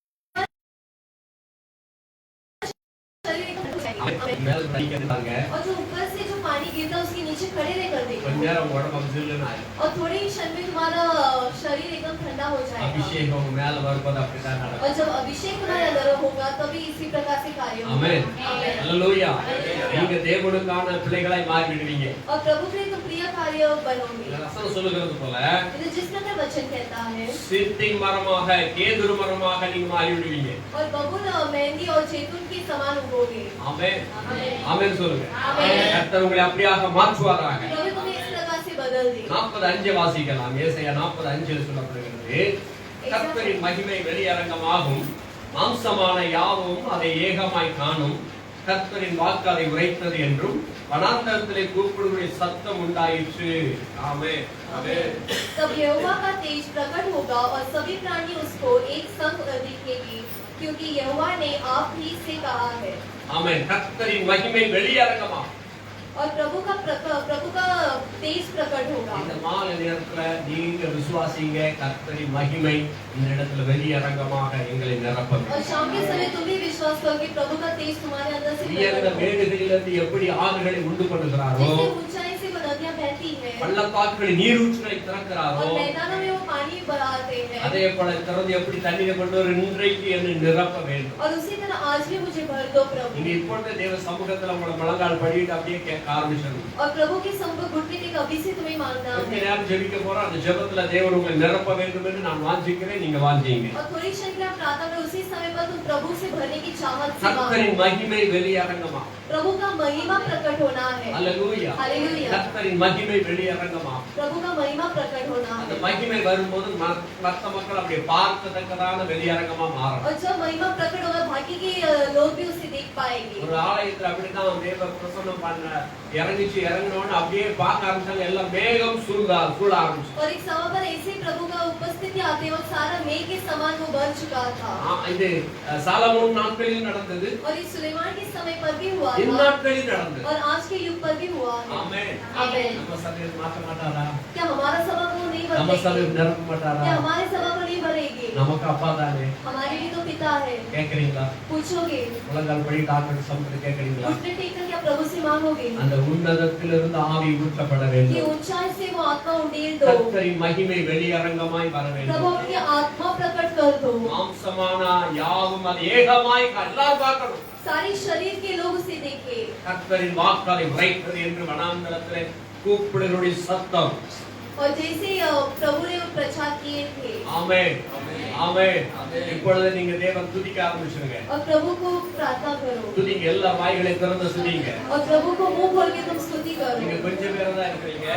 शरीर एकदम ठंडा हो जाएगा। மேல தண்ணிக்கிறாங்க. और जो ऊपर से जो पानी गिरता है उसके नीचे खड़े रह कर கொஞ்ச देगा நேரம் உங்க உடம்பு சில்லுன்னு ஆயிடும். और थोड़े ही क्षण में तुम्हारा शरीर एकदम ठंडा हो जाएगा அபிஷேகம் உங்க மேல வரும்போது அப்படிதான் நடக்கும். और जब अभिषेक तुम्हारे अंदर होगा तभी इसी प्रकार से कार्य होगा ஆமென். आमेन। அல்லேலூயா. அல்லேலூயா. நீங்க தேவனுக்கான பிள்ளைகளாய் மாறி விடுவீங்க. और प्रभु के लिए तुम प्रिय कार्य बनोगे இந்த வசனம் சொல்லுகிறது போல ये जिस प्रकार वचन कहता है சித்தி மரமாக கேதுரு மரமாக நீங்க மாறி விடுவீங்க. और बबूल मेहंदी और जैतून के समान उगोगे ஆமென். आमेन। ஆமென் சொல்லுங்க. ஆமென். கர்த்தர் உங்களை அப்படியாக மாற்றுவாராக. प्रभु तुम्हें इस प्रकार से बदल दे 45 வாசிக்கலாம். ஏசாயா 45 சொல்லப்படுகிறது. கர்த்தரின் மகிமை வெளியரங்கமாகும், மாம்சமான யாவும் அதை ஏகமாய் காணும். கர்த்தரின் வாக்கு அதை உரைத்தது என்றும் வனாந்தரத்திலே கூப்பிடுகிற சத்தம் உண்டாயிற்று. ஆமென். ஆமென். तब यहोवा का तेज प्रकट होगा और सभी प्राणी उसको एक संग दिखेगी क्योंकि यहोवा ने आप ही से कहा है ஆமென். கர்த்தரின் மகிமை வெளியரங்கமாகும். और प्रभु का तेज प्रकट होगा இந்த மாலை நேரத்துல நீங்க விசுவாசிங்க, கர்த்தரின் மகிமை இந்த இடத்துல வெளியரங்கமாக எங்களை நிரப்பும். और शाम के समय तुम भी विश्वास करो कि प्रभु का तेज तुम्हारे अंदर से உயர்ந்த प्रकट होगा மேடுகளிலிருந்து எப்படி ஆறுகளை உண்டு பண்ணுகிறாரோ, जैसे ऊंचाई से वो नदियां बहती हैं பள்ளத்தாக்குகளில் நீரூற்றுகளை திறக்கிறாரோ, और मैदानों में वो पानी बहाते हैं அதே போல திறந்து எப்படி தண்ணீரை கொண்டு வர இன்றைக்கு என்னை நிரப்ப வேண்டும். और उसी तरह आज भी मुझे भर दो प्रभु நீங்க இப்பொழுது தேவ சமூகத்துல உங்களை முழங்கால் படிட்டு அப்படியே கேட்க ஆரம்பிச்சிடணும். और प्रभु के संग घुटने के कभी से तुम्हें मांगना கொஞ்ச है நேரம் ஜெபிக்க போறோம். அந்த ஜெபத்துல தேவன் உங்களை நிரப்ப வேண்டும் என்று நான் வாஞ்சிக்கிறேன். நீங்க வாஞ்சிங்க. और थोड़ी क्षण के लिए प्रार्थना में उसी समय पर तुम प्रभु से भरने की चाहत से கர்த்தரின் मांगो மகிமை வெளியரங்கமா. प्रभु का महिमा प्रकट होना है அல்லேலூயா. हालेलुया கர்த்தரின் மகிமை வெளியரங்கமா. प्रभु का महिमा प्रकट होना அந்த है மகிமை வரும்போது மற்ற மக்கள் அப்படியே பார்க்கத்தக்கதான வெளியரங்கமா மாறும். और जब महिमा प्रकट होगा बाकी के लोग भी उसे देख पाएंगे ஒரு ஆலயத்துல அப்படிதான் தேவ பிரசன்னம் பண்ண இறங்கினோன்னு அப்படியே பார்க்க ஆரம்பிச்சாங்க. எல்லாம் மேகம் சூழ ஆரம்பிச்சு. और एक समय पर ऐसे प्रभु का उपस्थिति आते वक्त सारा मेघ के समान वो भर चुका था இது சாலமோன் நாட்களில் நடந்தது, और इस सुलेमान के समय पर भी हुआ था இந்நாட்களில் நடந்தது. और आज के युग पर भी हुआ है ஆமென். आमेन நம்ம சபையை மாற்ற மாட்டாரா? क्या हमारा सभा को नहीं நம்ம சபையை भरेगी நிரப்ப மாட்டாரா? क्या हमारे सभा को नहीं भरेगी நமக்கு அப்பா தானே. हमारे भी तो पिता है கேக்குறீங்களா? पूछोगे முழங்கால் படி டாக்டர் சம்பளம் கேக்குறீங்களா? घुटने टेक कर क्या प्रभु से मांगोगे அந்த உன்னதத்திலிருந்து ஆவி ஊற்றப்பட कि வேண்டும். ऊंचाई से वो आत्मा उंडेल दो கர்த்தரின் மகிமை வெளியரங்கமாய் வர प्रभु வேண்டும். अपनी आत्मा प्रकट कर दो மாம்சமான யாவும் அது ஏகமாய் எல்லாரும் பார்க்கணும். सारे शरीर के लोग उसे देखे கர்த்தரின் வாக்காலை உரைத்தது என்று வனாந்தரத்திலே கூப்பிடுகளுடைய சத்தம். और जैसे प्रभु ने वो प्रचार किए थे ஆமென். ஆமென். இப்பொழுது நீங்க தேவன் तुதிக்க ஆரம்பிச்சிருங்க. और प्रभु को प्रार्थना करो துதிங்க, எல்லா வாய்களை திறந்து துதிங்க. और प्रभु को मुंह खोल के तुम स्तुति நீங்க करो கொஞ்சம் பேர் தான் இருக்கீங்க.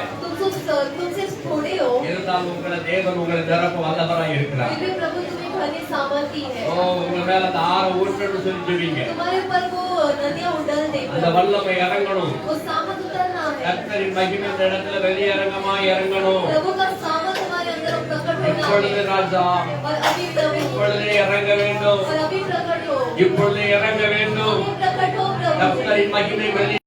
तुम सिर्फ थोड़े हो இருந்தாலும் உங்களை தேவன் உங்களை நிரப்ப வல்லவராய் இருக்கிறார். फिर भी प्रभु तुम्हें भरने सामर्थी है ஓ, உங்க மேல அந்த ஆற ஊற்றன்னு சொல்லி ஜெபிங்க. तुम्हारे ऊपर वो नदियां उड़ल दे அந்த வல்லமை இறங்கணும். वो सामर्थ उतरना है கர்த்தரின் மகிமை இந்த இடத்துல வெளியரங்கமாய் இறங்கணும். प्रभु का सामर्थ हमारे अंदर प्रकट होना இப்பொழுது है ராஜா, और अभी प्रभु இப்பொழுது இறங்க வேண்டும். और अभी प्रकट हो இப்பொழுது இறங்க வேண்டும். अभी प्रकट हो प्रभु கர்த்தரின் மகிமை வெளி